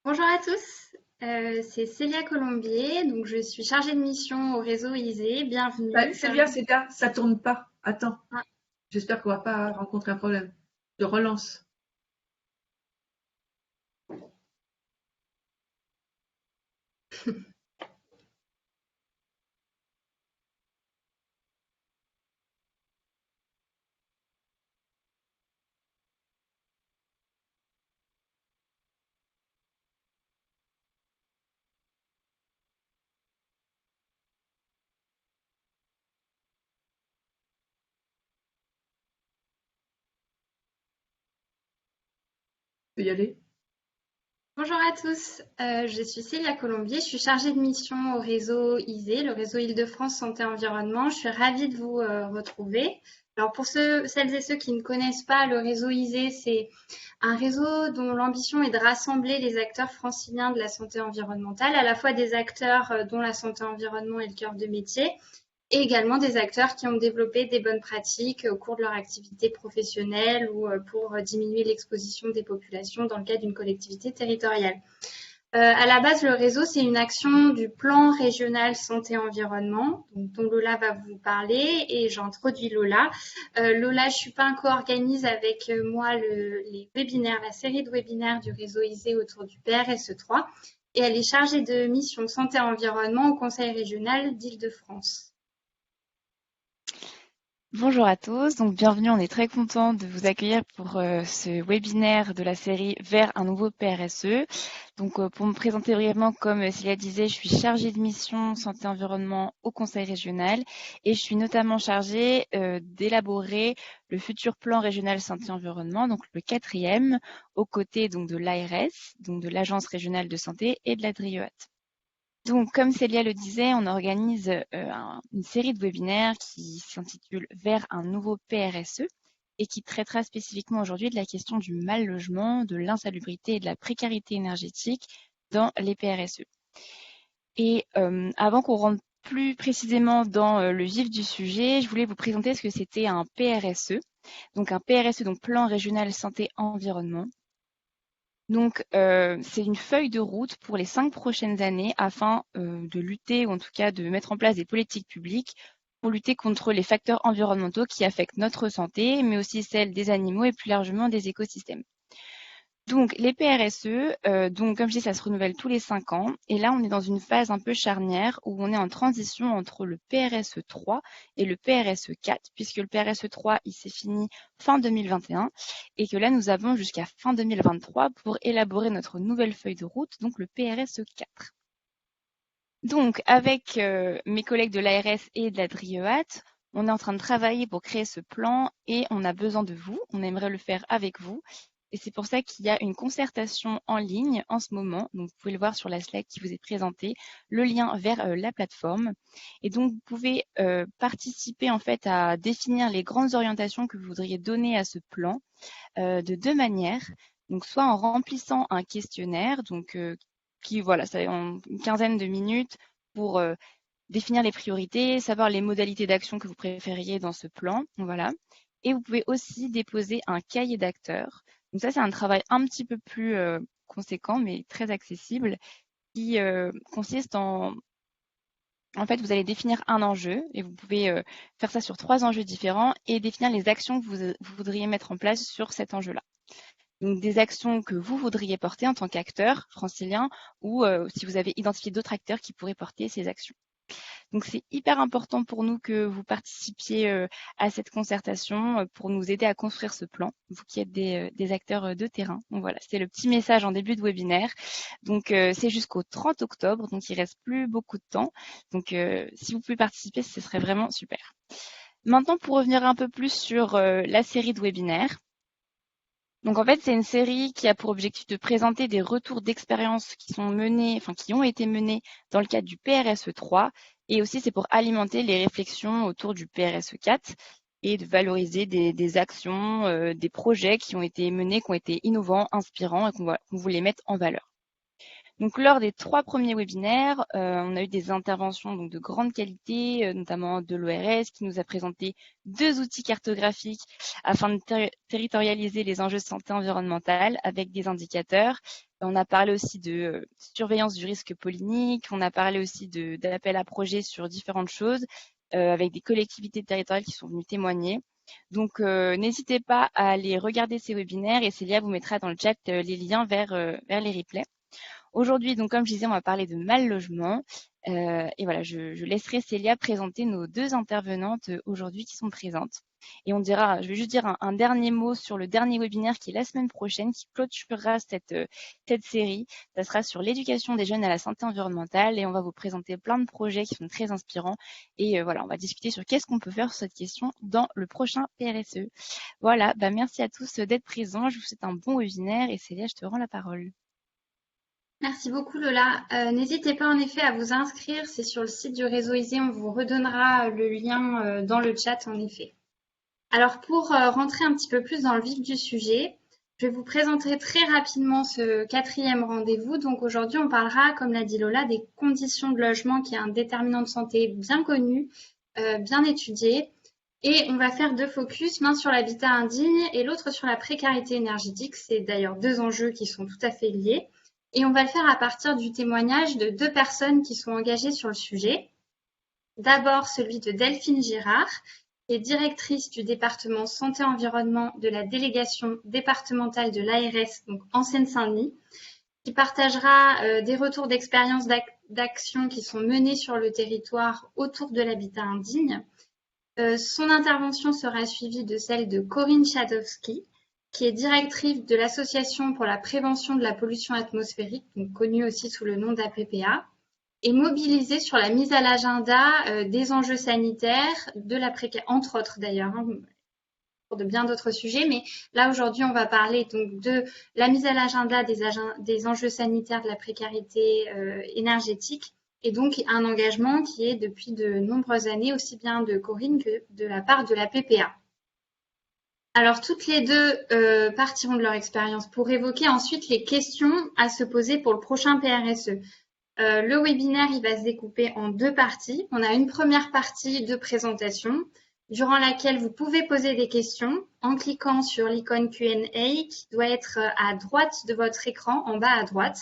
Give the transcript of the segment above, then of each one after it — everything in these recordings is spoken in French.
Bonjour à tous, c'est Célia Colombier, donc je suis chargée de mission au réseau ISE. Bah, Bienvenue, je suis Célia, ravie. Célia, ça tourne pas. Attends, Ah, j'espère qu'on va pas rencontrer un problème. Je relance. Tu peux y aller? bonjour à tous, je suis Célia Colombier, je suis chargée de mission au réseau ISE, le réseau Île-de-France Santé Environnement. Je suis ravie de vous retrouver. Alors pour celles et ceux qui ne connaissent pas le réseau ISE, c'est un réseau dont l'ambition est de rassembler les acteurs franciliens de la santé environnementale, à la fois des acteurs dont la santé environnement est le cœur de métier, et également des acteurs qui ont développé des bonnes pratiques au cours de leur activité professionnelle ou pour diminuer l'exposition des populations dans le cadre d'une collectivité territoriale. À la base, le réseau, c'est une action du plan régional santé-environnement, dont Lola va vous parler, et j'introduis Lola. Lola Chupin co-organise avec moi les webinaires, la série de webinaires du réseau ISE autour du PRSE3, et elle est chargée de mission santé-environnement au Conseil régional d'Île-de-France. Bonjour à tous, donc bienvenue, on est très content de vous accueillir pour ce webinaire de la série Vers un nouveau PRSE. Donc pour me présenter brièvement, comme Célia disait, je suis chargée de mission santé-environnement au Conseil régional et je suis notamment chargée d'élaborer le futur plan régional santé-environnement, donc le 4e, aux côtés donc de l'ARS, donc de l'Agence régionale de santé et de la DRIEAT. Donc, comme Célia le disait, on organise une série de webinaires qui s'intitule Vers un nouveau PRSE et qui traitera spécifiquement aujourd'hui de la question du mal logement, de l'insalubrité et de la précarité énergétique dans les PRSE. Et avant qu'on rentre plus précisément dans le vif du sujet, je voulais vous présenter ce que c'était un PRSE. Donc un PRSE, donc Plan Régional Santé Environnement. Donc, c'est une feuille de route pour les 5 prochaines années afin de lutter, ou en tout cas de mettre en place des politiques publiques pour lutter contre les facteurs environnementaux qui affectent notre santé, mais aussi celle des animaux et plus largement des écosystèmes. Donc, les PRSE, donc comme je dis, ça se renouvelle tous les 5 ans. Et là, on est dans une phase un peu charnière où on est en transition entre le PRSE 3 et le PRSE 4, puisque le PRSE 3, il s'est fini fin 2021 et que là, nous avons jusqu'à fin 2023 pour élaborer notre nouvelle feuille de route, donc le PRSE 4. Donc, avec mes collègues de l'ARS et de la DRIEAT, on est en train de travailler pour créer ce plan et on a besoin de vous. On aimerait le faire avec vous. Et c'est pour ça qu'il y a une concertation en ligne en ce moment. Donc, vous pouvez le voir sur la slide qui vous est présentée, le lien vers la plateforme. Et donc, vous pouvez participer en fait à définir les grandes orientations que vous voudriez donner à ce plan de deux manières. Donc, soit en remplissant un questionnaire, donc qui, voilà, ça en une quinzaine de minutes pour définir les priorités, savoir les modalités d'action que vous préfériez dans ce plan. Voilà. Et vous pouvez aussi déposer un cahier d'acteurs. Donc ça, c'est un travail un petit peu plus conséquent, mais très accessible, qui consiste en fait, vous allez définir un enjeu et vous pouvez faire ça sur 3 enjeux différents et définir les actions que vous voudriez mettre en place sur cet enjeu-là. Donc des actions que vous voudriez porter en tant qu'acteur francilien ou si vous avez identifié d'autres acteurs qui pourraient porter ces actions. Donc c'est hyper important pour nous que vous participiez à cette concertation pour nous aider à construire ce plan, vous qui êtes des acteurs de terrain. Donc voilà, c'était le petit message en début de webinaire. Donc c'est jusqu'au 30 octobre, donc il reste plus beaucoup de temps. Donc si vous pouvez participer, ce serait vraiment super. Maintenant, pour revenir un peu plus sur la série de webinaires. Donc en fait, c'est une série qui a pour objectif de présenter des retours d'expériences qui sont menés, enfin qui ont été menés dans le cadre du PRSE 3, et aussi c'est pour alimenter les réflexions autour du PRSE 4 et de valoriser des actions, des projets qui ont été menés, qui ont été innovants, inspirants et qu'on voulait mettre en valeur. Donc, lors des 3 premiers webinaires, on a eu des interventions donc, de grande qualité, notamment de l'ORS qui nous a présenté 2 outils cartographiques afin de territorialiser les enjeux de santé environnementale avec des indicateurs. On a parlé aussi de surveillance du risque pollinique, on a parlé aussi d'appel à projets sur différentes choses, avec des collectivités territoriales qui sont venues témoigner. Donc, n'hésitez pas à aller regarder ces webinaires et Célia vous mettra dans le chat les liens vers les replays. Aujourd'hui, donc comme je disais, on va parler de mal logement. Et voilà, je laisserai Célia présenter nos 2 intervenantes aujourd'hui qui sont présentes. Et on dira, je vais juste dire un dernier mot sur le dernier webinaire qui est la semaine prochaine, qui clôturera cette série. Ça sera sur l'éducation des jeunes à la santé environnementale et on va vous présenter plein de projets qui sont très inspirants. Et voilà, on va discuter sur qu'est-ce qu'on peut faire sur cette question dans le prochain PRSE. Voilà, merci à tous d'être présents. Je vous souhaite un bon webinaire et Célia, je te rends la parole. Merci beaucoup Lola. N'hésitez pas en effet à vous inscrire, c'est sur le site du réseau ISE, on vous redonnera le lien dans le chat en effet. Alors pour rentrer un petit peu plus dans le vif du sujet, je vais vous présenter très rapidement ce 4e rendez-vous. Donc aujourd'hui on parlera, comme l'a dit Lola, des conditions de logement qui est un déterminant de santé bien connu, bien étudié. Et on va faire 2 focus, l'un sur l'habitat indigne et l'autre sur la précarité énergétique. C'est d'ailleurs 2 enjeux qui sont tout à fait liés. Et on va le faire à partir du témoignage de 2 personnes qui sont engagées sur le sujet. D'abord celui de Delphine Girard, qui est directrice du département santé-environnement de la délégation départementale de l'ARS, donc en Seine-Saint-Denis, qui partagera des retours d'expérience d'action qui sont menés sur le territoire autour de l'habitat indigne. Son intervention sera suivie de celle de Corinne Chadowski, qui est directrice de l'Association pour la prévention de la pollution atmosphérique, donc connue aussi sous le nom d'APPA, et mobilisée sur la mise à l'agenda des enjeux sanitaires, entre autres d'ailleurs, pour de bien d'autres sujets, mais là aujourd'hui on va parler donc de la mise à l'agenda des enjeux sanitaires de la précarité énergétique, et donc un engagement qui est depuis de nombreuses années aussi bien de Corinne que de la part de la PPA. Alors, toutes les 2 partiront de leur expérience pour évoquer ensuite les questions à se poser pour le prochain PRSE. Le webinaire, il va se découper en 2 parties. On a une première partie de présentation, durant laquelle vous pouvez poser des questions en cliquant sur l'icône Q&A qui doit être à droite de votre écran, en bas à droite.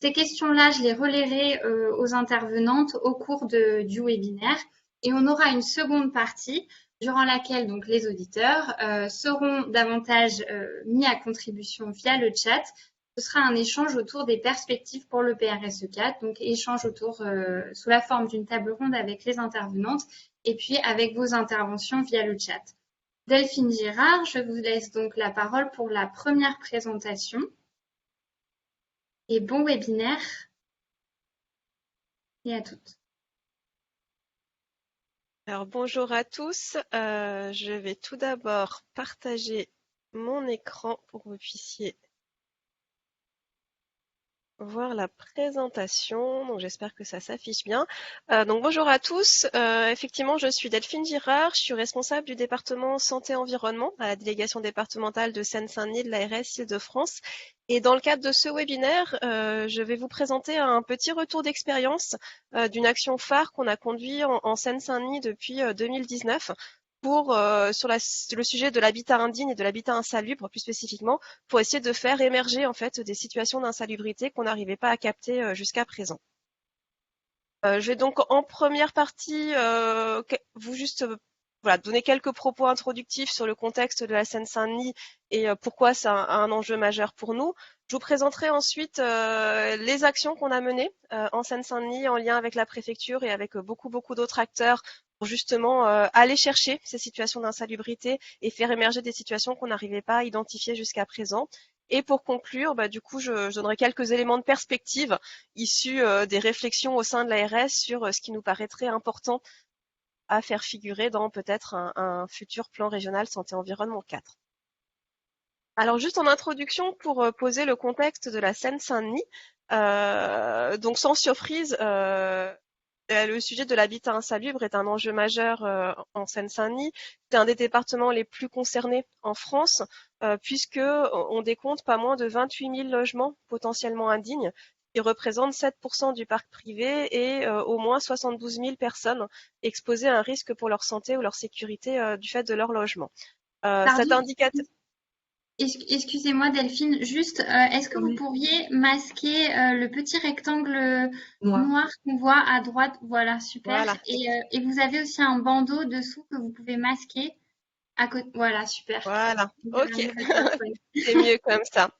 Ces questions-là, je les relayerai aux intervenantes au cours du webinaire. Et on aura une seconde partie durant laquelle donc les auditeurs seront davantage mis à contribution via le chat. Ce sera un échange autour des perspectives pour le PRSE 4, donc échange sous la forme d'une table ronde avec les intervenantes et puis avec vos interventions via le chat. Delphine Girard, je vous laisse donc la parole pour la première présentation. Et bon webinaire et à toutes. Alors bonjour à tous, je vais tout d'abord partager mon écran pour que vous puissiez voir la présentation. Donc j'espère que ça s'affiche bien. Donc bonjour à tous, effectivement je suis Delphine Girard, je suis responsable du département santé-environnement à la délégation départementale de Seine-Saint-Denis de l'ARS Île-de-France. Et dans le cadre de ce webinaire, je vais vous présenter un petit retour d'expérience d'une action phare qu'on a conduit en Seine-Saint-Denis depuis 2019 sur le sujet de l'habitat indigne et de l'habitat insalubre plus spécifiquement, pour essayer de faire émerger en fait des situations d'insalubrité qu'on n'arrivait pas à capter jusqu'à présent. Je vais donc en première partie vous juste donner quelques propos introductifs sur le contexte de la Seine-Saint-Denis et pourquoi c'est un enjeu majeur pour nous. Je vous présenterai ensuite les actions qu'on a menées en Seine-Saint-Denis en lien avec la préfecture et avec beaucoup d'autres acteurs pour justement aller chercher ces situations d'insalubrité et faire émerger des situations qu'on n'arrivait pas à identifier jusqu'à présent. Et pour conclure, du coup, je donnerai quelques éléments de perspective issus des réflexions au sein de l'ARS sur ce qui nous paraîtrait important à faire figurer dans peut-être un futur plan régional santé-environnement 4. Alors juste en introduction pour poser le contexte de la Seine-Saint-Denis, donc sans surprise, le sujet de l'habitat insalubre est un enjeu majeur en Seine-Saint-Denis. C'est un des départements les plus concernés en France, puisqu'on décompte pas moins de 28 000 logements potentiellement indignes, qui représentent 7% du parc privé et au moins 72 000 personnes exposées à un risque pour leur santé ou leur sécurité du fait de leur logement. Cet indicateur... Excusez-moi Delphine, juste, est-ce que vous Oui. pourriez masquer le petit rectangle Noir. noir qu'on voit à droite? Voilà, super. Voilà, Et vous avez aussi un bandeau dessous que vous pouvez masquer à côté. Voilà, super. voilà. Voilà, Ok, nouvelle personne. c'est mieux comme ça.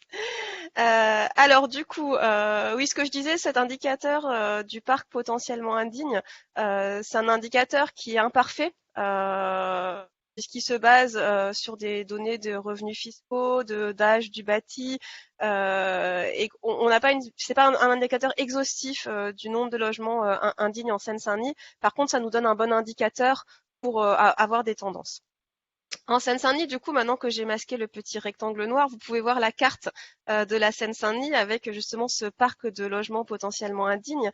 Alors du coup, oui, ce que je disais, cet indicateur du parc potentiellement indigne, c'est un indicateur qui est imparfait, puisqu'il se base sur des données de revenus fiscaux, d'âge du bâti, et on n'a pas c'est pas un indicateur exhaustif du nombre de logements indignes en Seine-Saint-Denis. Par contre, ça nous donne un bon indicateur pour avoir des tendances. En Seine-Saint-Denis, du coup, maintenant que j'ai masqué le petit rectangle noir, vous pouvez voir la carte de la Seine-Saint-Denis avec justement ce parc de logements potentiellement indignes.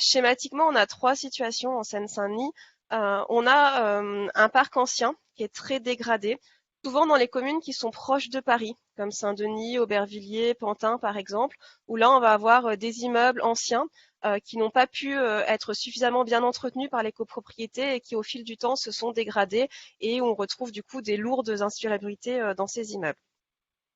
Schématiquement, on a trois situations en Seine-Saint-Denis. On a un parc ancien qui est très dégradé, souvent dans les communes qui sont proches de Paris, comme Saint-Denis, Aubervilliers, Pantin par exemple, où là on va avoir des immeubles anciens qui n'ont pas pu être suffisamment bien entretenus par les copropriétés et qui au fil du temps se sont dégradés et on retrouve du coup des lourdes insalubristés dans ces immeubles.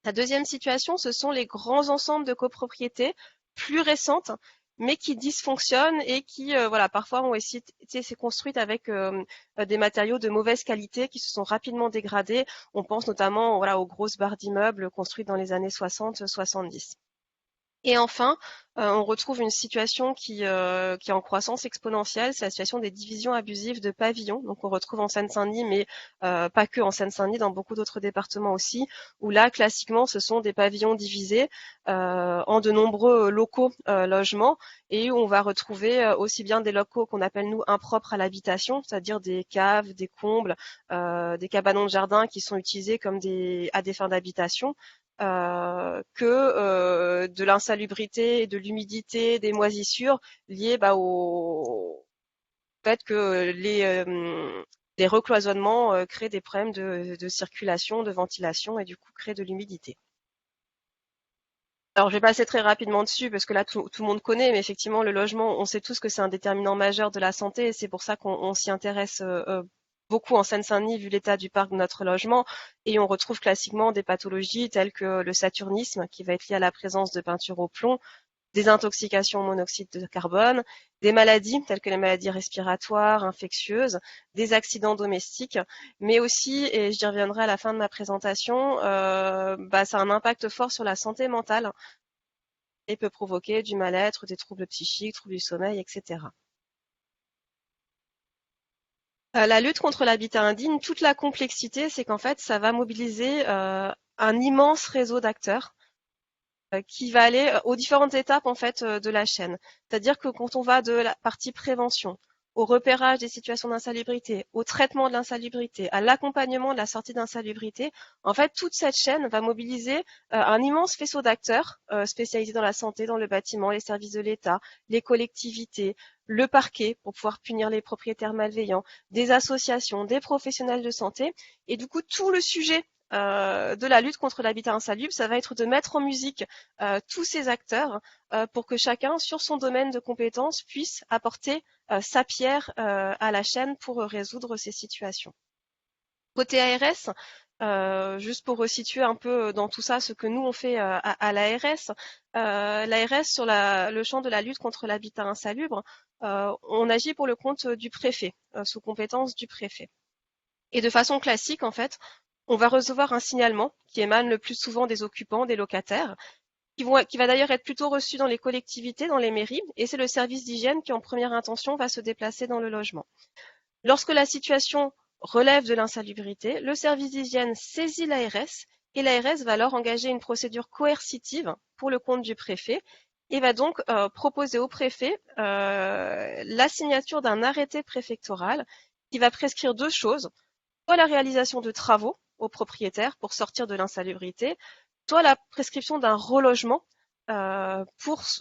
La deuxième situation, ce sont les grands ensembles de copropriétés plus récentes, mais qui dysfonctionnent et qui, voilà, parfois ont été construites avec des matériaux de mauvaise qualité qui se sont rapidement dégradés. On pense notamment, voilà, aux grosses barres d'immeubles construites dans les années 60-70. Et enfin, on retrouve une situation qui est en croissance exponentielle, c'est la situation des divisions abusives de pavillons. Donc on retrouve en Seine-Saint-Denis, mais pas que en Seine-Saint-Denis, dans beaucoup d'autres départements aussi, où là, classiquement, ce sont des pavillons divisés en de nombreux locaux logements, et où on va retrouver aussi bien des locaux qu'on appelle, nous, impropres à l'habitation, c'est-à-dire des caves, des combles, des cabanons de jardin qui sont utilisés comme à des fins d'habitation, que de l'insalubrité, de l'humidité, des moisissures liées au fait que les recloisonnements créent des problèmes de circulation, de ventilation et du coup créent de l'humidité. Alors, je vais passer très rapidement dessus parce que là, tout le monde connaît, mais effectivement, le logement, on sait tous que c'est un déterminant majeur de la santé et c'est pour ça qu'on s'y intéresse beaucoup en Seine-Saint-Denis vu l'état du parc de notre logement. Et on retrouve classiquement des pathologies telles que le saturnisme qui va être lié à la présence de peinture au plomb, des intoxications au monoxyde de carbone, des maladies telles que les maladies respiratoires, infectieuses, des accidents domestiques, mais aussi, et j'y reviendrai à la fin de ma présentation, ça a un impact fort sur la santé mentale et peut provoquer du mal-être, des troubles psychiques, troubles du sommeil, etc. La lutte contre l'habitat indigne, toute la complexité, c'est qu'en fait, ça va mobiliser un immense réseau d'acteurs qui va aller aux différentes étapes en fait de la chaîne. C'est-à-dire que quand on va de la partie prévention, au repérage des situations d'insalubrité, au traitement de l'insalubrité, à l'accompagnement de la sortie d'insalubrité, en fait, toute cette chaîne va mobiliser un immense faisceau d'acteurs spécialisés dans la santé, dans le bâtiment, les services de l'État, les collectivités, le parquet pour pouvoir punir les propriétaires malveillants, des associations, des professionnels de santé. Et du coup, tout le sujet de la lutte contre l'habitat insalubre, ça va être de mettre en musique tous ces acteurs pour que chacun, sur son domaine de compétences, puisse apporter sa pierre à la chaîne pour résoudre ces situations. Côté ARS, juste pour resituer un peu dans tout ça ce que nous on fait à l'ARS, l'ARS sur le champ de la lutte contre l'habitat insalubre, on agit pour le compte du préfet, sous compétence du préfet. Et de façon classique, en fait, on va recevoir un signalement qui émane le plus souvent des occupants, des locataires, qui va d'ailleurs être plutôt reçu dans les collectivités, dans les mairies, et c'est le service d'hygiène qui, en première intention, va se déplacer dans le logement. Lorsque la situation relève de l'insalubrité, le service d'hygiène saisit l'ARS et l'ARS va alors engager une procédure coercitive pour le compte du préfet et va donc proposer au préfet la signature d'un arrêté préfectoral qui va prescrire deux choses, soit la réalisation de travaux aux propriétaires pour sortir de l'insalubrité, soit la prescription d'un relogement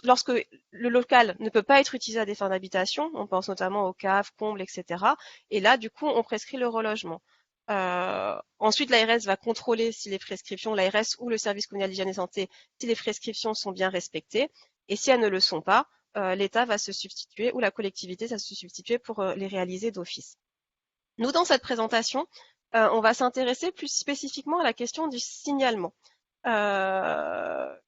lorsque le local ne peut pas être utilisé à des fins d'habitation, on pense notamment aux caves, combles, etc. Et là, du coup, on prescrit le relogement. Ensuite, l'ARS va contrôler si les prescriptions, l'ARS ou le service communal d'hygiène et santé, si les prescriptions sont bien respectées. Et si elles ne le sont pas, l'État va se substituer ou la collectivité va se substituer pour les réaliser d'office. Nous, dans cette présentation, on va s'intéresser plus spécifiquement à la question du signalement.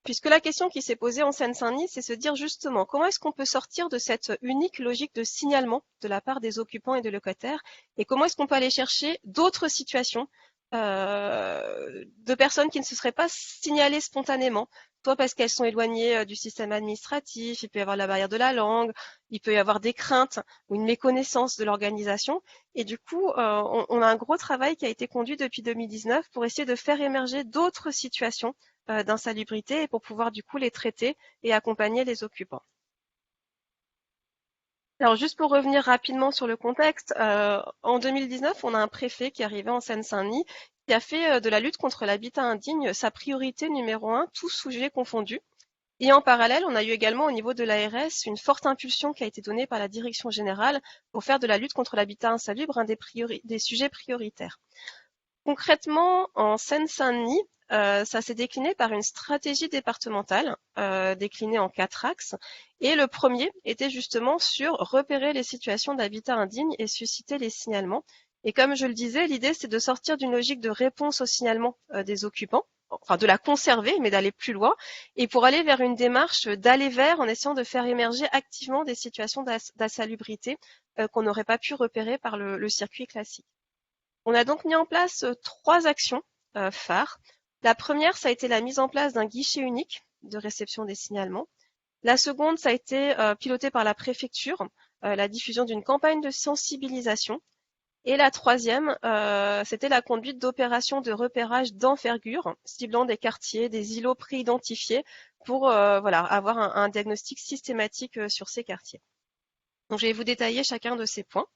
Puisque la question qui s'est posée en Seine-Saint-Denis, c'est se dire justement comment est-ce qu'on peut sortir de cette unique logique de signalement de la part des occupants et des locataires, et comment est-ce qu'on peut aller chercher d'autres situations de personnes qui ne se seraient pas signalées spontanément, soit parce qu'elles sont éloignées du système administratif, il peut y avoir la barrière de la langue, il peut y avoir des craintes ou une méconnaissance de l'organisation. Et du coup, on a un gros travail qui a été conduit depuis 2019 pour essayer de faire émerger d'autres situations d'insalubrité et pour pouvoir du coup les traiter et accompagner les occupants. Alors juste pour revenir rapidement sur le contexte, en 2019, on a un préfet qui est arrivé en Seine-Saint-Denis qui a fait de la lutte contre l'habitat indigne sa priorité numéro 1, tous sujets confondus. Et en parallèle, on a eu également au niveau de l'ARS une forte impulsion qui a été donnée par la direction générale pour faire de la lutte contre l'habitat insalubre un des sujets prioritaires. Concrètement, en Seine-Saint-Denis, ça s'est décliné par une stratégie départementale déclinée en 4 axes. Et le premier était justement sur repérer les situations d'habitat indigne et susciter les signalements. Et comme je le disais, l'idée c'est de sortir d'une logique de réponse aux signalements des occupants, enfin de la conserver, mais d'aller plus loin, et pour aller vers une démarche d'aller vers en essayant de faire émerger activement des situations d'insalubrité qu'on n'aurait pas pu repérer par le circuit classique. On a donc mis en place 3 actions phares. La première, ça a été la mise en place d'un guichet unique de réception des signalements. La seconde, ça a été piloté par la préfecture, la diffusion d'une campagne de sensibilisation. Et la troisième, c'était la conduite d'opérations de repérage d'envergure, ciblant des quartiers, des îlots préidentifiés pour avoir un diagnostic systématique sur ces quartiers. Donc, je vais vous détailler chacun de ces points.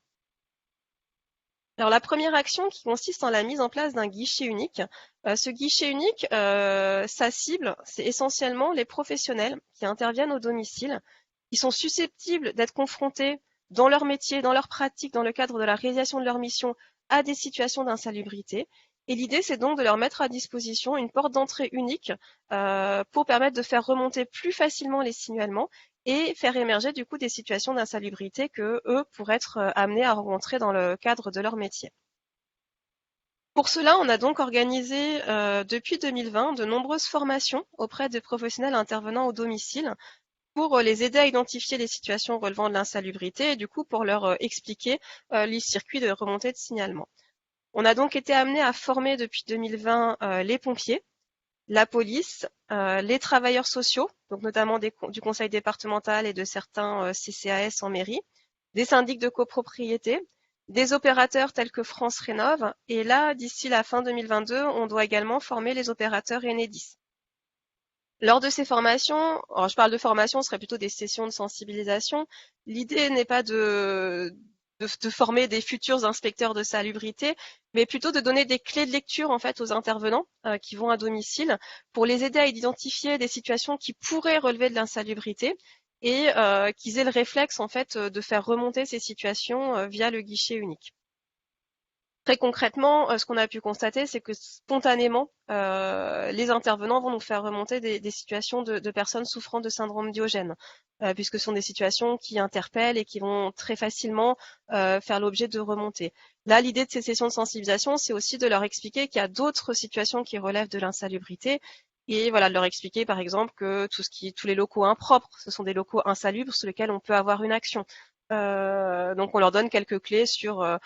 Alors la première action qui consiste en la mise en place d'un guichet unique. Ce guichet unique, sa cible, c'est essentiellement les professionnels qui interviennent au domicile, qui sont susceptibles d'être confrontés dans leur métier, dans leur pratique, dans le cadre de la réalisation de leur mission, à des situations d'insalubrité. Et l'idée, c'est donc de leur mettre à disposition une porte d'entrée unique pour permettre de faire remonter plus facilement les signalements et faire émerger du coup des situations d'insalubrité que eux pourraient être amenés à rencontrer dans le cadre de leur métier. Pour cela, on a donc organisé depuis 2020 de nombreuses formations auprès des professionnels intervenant au domicile pour les aider à identifier les situations relevant de l'insalubrité et du coup pour leur expliquer les circuits de remontée de signalement. On a donc été amené à former depuis 2020 les pompiers, la police, les travailleurs sociaux, donc notamment du conseil départemental et de certains CCAS en mairie, des syndics de copropriété, des opérateurs tels que France Rénov', et là, d'ici la fin 2022, on doit également former les opérateurs Enedis. Lors de ces formations, alors je parle de formation, ce serait plutôt des sessions de sensibilisation, l'idée n'est pas de former des futurs inspecteurs de salubrité, mais plutôt de donner des clés de lecture en fait aux intervenants qui vont à domicile pour les aider à identifier des situations qui pourraient relever de l'insalubrité et qu'ils aient le réflexe en fait de faire remonter ces situations via le guichet unique. Très concrètement, ce qu'on a pu constater, c'est que spontanément, les intervenants vont nous faire remonter des situations de personnes souffrant de syndrome Diogène, puisque ce sont des situations qui interpellent et qui vont très facilement faire l'objet de remontées. Là, l'idée de ces sessions de sensibilisation, c'est aussi de leur expliquer qu'il y a d'autres situations qui relèvent de l'insalubrité, et voilà, de leur expliquer par exemple que tous les locaux impropres, ce sont des locaux insalubres sur lesquels on peut avoir une action. Donc on leur donne quelques clés sur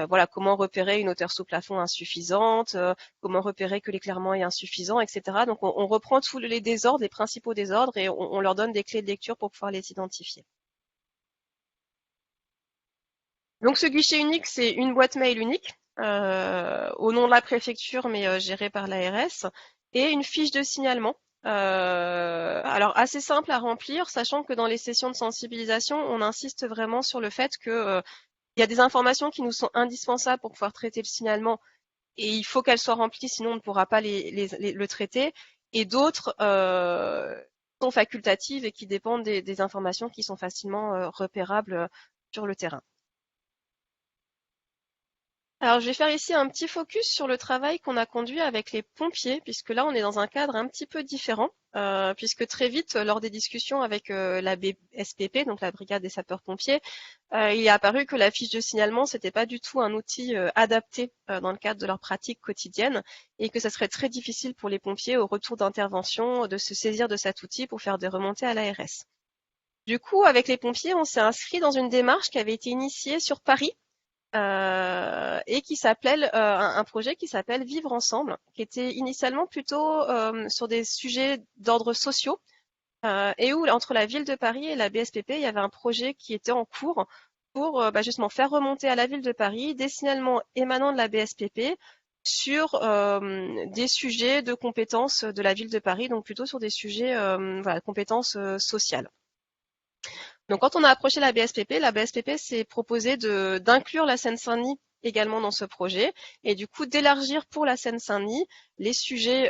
voilà, comment repérer une hauteur sous plafond insuffisante, comment repérer que l'éclairement est insuffisant, etc. Donc on reprend tous les désordres, les principaux désordres, et on leur donne des clés de lecture pour pouvoir les identifier. Donc ce guichet unique, c'est une boîte mail unique au nom de la préfecture, mais gérée par l'ARS, et une fiche de signalement. Alors assez simple à remplir, sachant que dans les sessions de sensibilisation, on insiste vraiment sur le fait que il y a des informations qui nous sont indispensables pour pouvoir traiter le signalement et il faut qu'elles soient remplies, sinon on ne pourra pas le traiter. Et d'autres sont facultatives et qui dépendent des informations qui sont facilement repérables sur le terrain. Alors, je vais faire ici un petit focus sur le travail qu'on a conduit avec les pompiers, puisque là, on est dans un cadre un petit peu différent, puisque très vite, lors des discussions avec la BSPP, donc la Brigade des sapeurs-pompiers, il est apparu que la fiche de signalement, c'était pas du tout un outil adapté dans le cadre de leur pratique quotidienne, et que ça serait très difficile pour les pompiers, au retour d'intervention, de se saisir de cet outil pour faire des remontées à l'ARS. Du coup, avec les pompiers, on s'est inscrit dans une démarche qui avait été initiée sur Paris, et qui s'appelle un projet qui s'appelle Vivre ensemble, qui était initialement plutôt sur des sujets d'ordre sociaux, et où entre la ville de Paris et la BSPP, il y avait un projet qui était en cours pour justement faire remonter à la ville de Paris des signalements émanant de la BSPP sur des sujets de compétences de la ville de Paris, donc plutôt sur des sujets compétences sociales. Donc, quand on a approché la BSPP s'est proposé d'inclure la Seine-Saint-Denis également dans ce projet et du coup d'élargir pour la Seine-Saint-Denis les sujets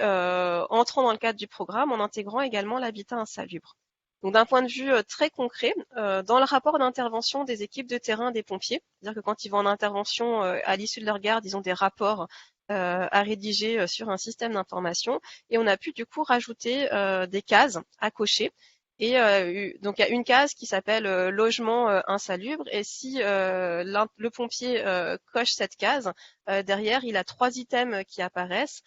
entrant dans le cadre du programme en intégrant également l'habitat insalubre. Donc, d'un point de vue très concret, dans le rapport d'intervention des équipes de terrain des pompiers, c'est-à-dire que quand ils vont en intervention à l'issue de leur garde, ils ont des rapports à rédiger sur un système d'information et on a pu du coup rajouter des cases à cocher. Et donc il y a une case qui s'appelle logement insalubre et si le pompier coche cette case, derrière il a 3 items qui apparaissent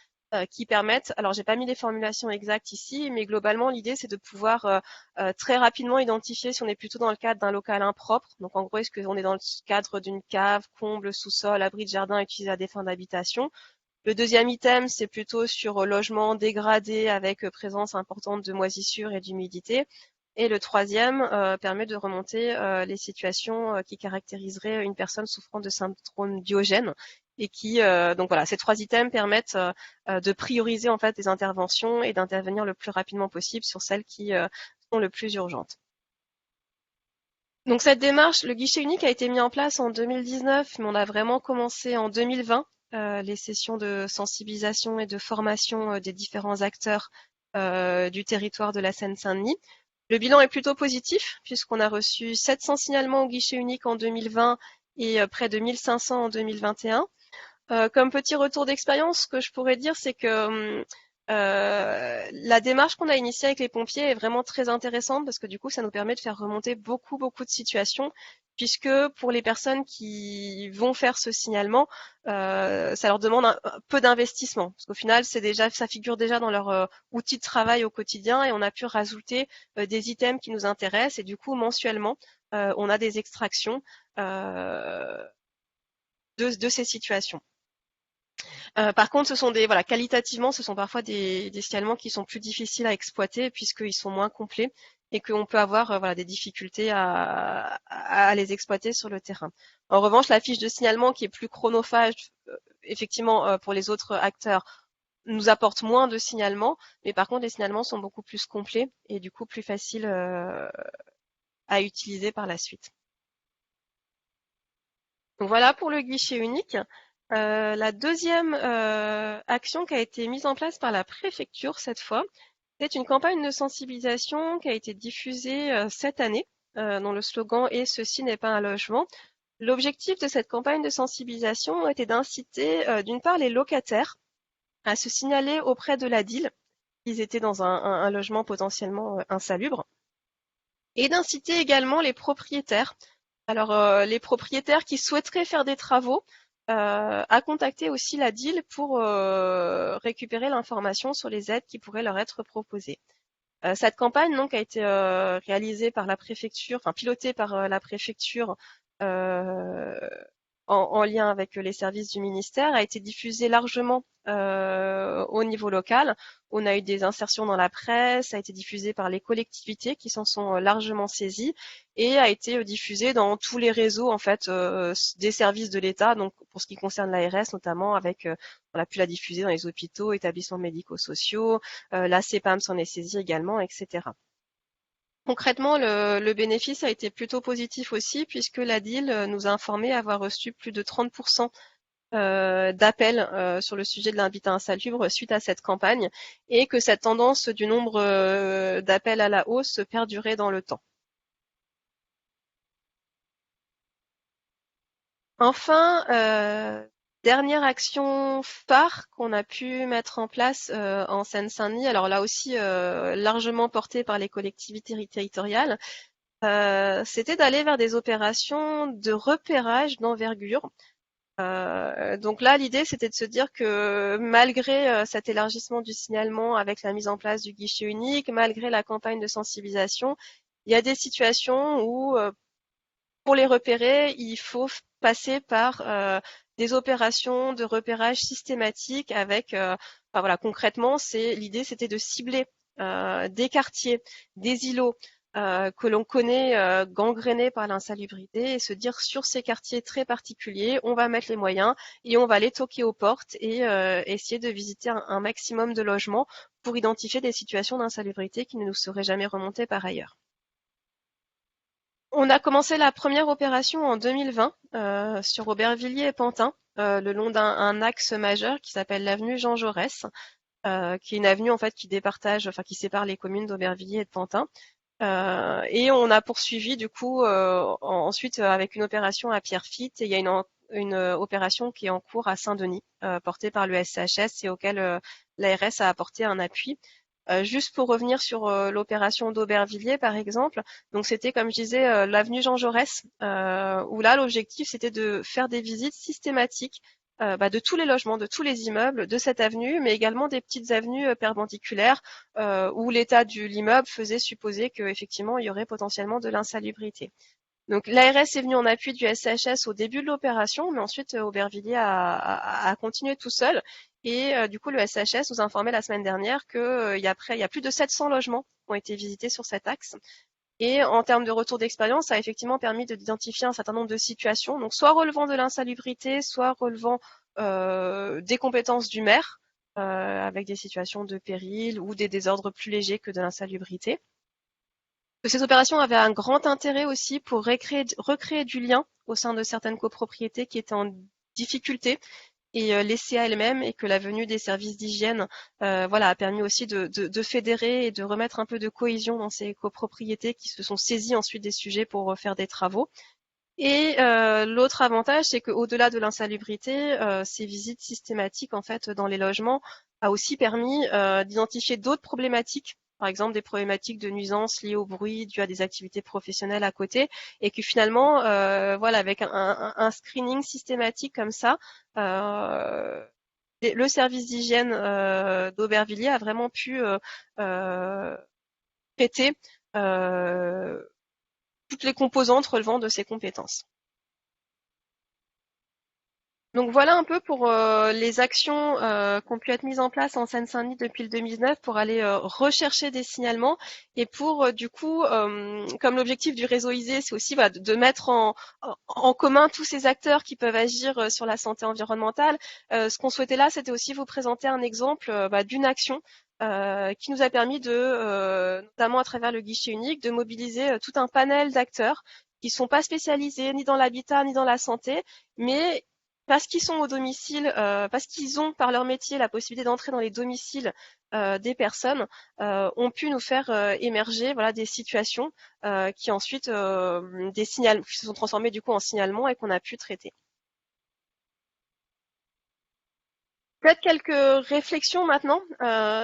qui permettent, alors j'ai pas mis les formulations exactes ici, mais globalement l'idée c'est de pouvoir très rapidement identifier si on est plutôt dans le cadre d'un local impropre, donc en gros est-ce qu'on est dans le cadre d'une cave, comble, sous-sol, abri de jardin utilisé à des fins d'habitation. Le deuxième item, c'est plutôt sur logement dégradé avec présence importante de moisissures et d'humidité. Et le troisième permet de remonter les situations qui caractériseraient une personne souffrant de syndrome Diogène et qui donc voilà, ces 3 items permettent de prioriser en fait les interventions et d'intervenir le plus rapidement possible sur celles qui sont le plus urgentes. Donc cette démarche, le guichet unique a été mis en place en 2019, mais on a vraiment commencé en 2020 les sessions de sensibilisation et de formation des différents acteurs du territoire de la Seine-Saint-Denis. Le bilan est plutôt positif puisqu'on a reçu 700 signalements au guichet unique en 2020 et près de 1500 en 2021. Comme petit retour d'expérience, ce que je pourrais dire, c'est que la démarche qu'on a initiée avec les pompiers est vraiment très intéressante parce que du coup, ça nous permet de faire remonter beaucoup de situations puisque pour les personnes qui vont faire ce signalement, ça leur demande un peu d'investissement. Parce qu'au final, ça figure déjà dans leur outil de travail au quotidien et on a pu rajouter des items qui nous intéressent et du coup, mensuellement, on a des extractions de ces situations. Par contre, qualitativement, ce sont parfois des signalements qui sont plus difficiles à exploiter puisqu'ils sont moins complets et qu'on peut avoir des difficultés à les exploiter sur le terrain. En revanche, la fiche de signalement qui est plus chronophage, effectivement, pour les autres acteurs, nous apporte moins de signalements, mais par contre, les signalements sont beaucoup plus complets et du coup plus faciles à utiliser par la suite. Donc voilà pour le guichet unique. La deuxième action qui a été mise en place par la préfecture cette fois, c'est une campagne de sensibilisation qui a été diffusée cette année, dont le slogan est « Ceci n'est pas un logement ». L'objectif de cette campagne de sensibilisation était d'inciter d'une part les locataires à se signaler auprès de la DIL qu'ils étaient dans un logement potentiellement insalubre, et d'inciter également les propriétaires. Alors les propriétaires qui souhaiteraient faire des travaux à contacter aussi la DIL pour récupérer l'information sur les aides qui pourraient leur être proposées. Cette campagne donc a été réalisée par la préfecture, enfin pilotée par la préfecture en lien avec les services du ministère, a été diffusée largement au niveau local. On a eu des insertions dans la presse, a été diffusée par les collectivités qui s'en sont largement saisies et a été diffusée dans tous les réseaux en fait des services de l'État. Donc pour ce qui concerne l'ARS notamment, avec on a pu la diffuser dans les hôpitaux, établissements médico-sociaux, la CEPAM s'en est saisie également, etc. Concrètement, le bénéfice a été plutôt positif aussi puisque la DIL nous a informé avoir reçu plus de 30% d'appels sur le sujet de l'habitat insalubre suite à cette campagne et que cette tendance du nombre d'appels à la hausse perdurait dans le temps. Enfin, dernière action phare qu'on a pu mettre en place en Seine-Saint-Denis, alors là aussi largement portée par les collectivités territoriales, c'était d'aller vers des opérations de repérage d'envergure. Donc là, l'idée, c'était de se dire que malgré cet élargissement du signalement avec la mise en place du guichet unique, malgré la campagne de sensibilisation, il y a des situations où, pour les repérer, il faut passer par des opérations de repérage systématique avec, enfin voilà, concrètement, l'idée, c'était de cibler des quartiers, des îlots que l'on connaît gangrénés par l'insalubrité et se dire sur ces quartiers très particuliers, on va mettre les moyens et on va les toquer aux portes et essayer de visiter un maximum de logements pour identifier des situations d'insalubrité qui ne nous seraient jamais remontées par ailleurs. On a commencé la première opération en 2020 sur Aubervilliers et Pantin, le long d'un axe majeur qui s'appelle l'avenue Jean Jaurès, qui est une avenue en fait qui qui sépare les communes d'Aubervilliers et de Pantin. Et on a poursuivi du coup ensuite avec une opération à Pierrefitte et il y a une opération qui est en cours à Saint-Denis, portée par le SCHS et auquel l'ARS a apporté un appui. Juste pour revenir sur l'opération d'Aubervilliers par exemple, donc c'était comme je disais l'avenue Jean Jaurès, où là l'objectif c'était de faire des visites systématiques de tous les logements, de tous les immeubles de cette avenue, mais également des petites avenues perpendiculaires où l'état de l'immeuble faisait supposer qu'effectivement il y aurait potentiellement de l'insalubrité. Donc l'ARS est venue en appui du SCHS au début de l'opération, mais ensuite Aubervilliers a continué tout seul. Et du coup, le SCHS nous informait la semaine dernière qu'il y a plus de 700 logements qui ont été visités sur cet axe. Et en termes de retour d'expérience, ça a effectivement permis d'identifier un certain nombre de situations, donc soit relevant de l'insalubrité, soit relevant des compétences du maire, avec des situations de péril ou des désordres plus légers que de l'insalubrité. Ces opérations avaient un grand intérêt aussi pour recréer du lien au sein de certaines copropriétés qui étaient en difficulté et laissées à elles-mêmes, et que la venue des services d'hygiène a permis aussi de fédérer et de remettre un peu de cohésion dans ces copropriétés qui se sont saisies ensuite des sujets pour faire des travaux. Et l'autre avantage, c'est qu'au-delà de l'insalubrité, ces visites systématiques en fait dans les logements a aussi permis d'identifier d'autres problématiques, par exemple des problématiques de nuisances liées au bruit dû à des activités professionnelles à côté, et que finalement, avec un screening systématique comme ça, le service d'hygiène d'Aubervilliers a vraiment pu traiter toutes les composantes relevant de ses compétences. Donc voilà un peu pour les actions qui ont pu être mises en place en Seine-Saint-Denis depuis le 2019 pour aller rechercher des signalements et pour du coup, comme l'objectif du réseau ISE, c'est aussi de mettre en commun tous ces acteurs qui peuvent agir sur la santé environnementale. Ce qu'on souhaitait là, c'était aussi vous présenter un exemple d'une action qui nous a permis notamment à travers le guichet unique, de mobiliser tout un panel d'acteurs qui sont pas spécialisés ni dans l'habitat ni dans la santé, mais parce qu'ils sont au domicile, parce qu'ils ont par leur métier la possibilité d'entrer dans les domiciles des personnes, ont pu nous faire émerger des situations qui ensuite qui se sont transformées du coup en signalements et qu'on a pu traiter. Peut-être quelques réflexions maintenant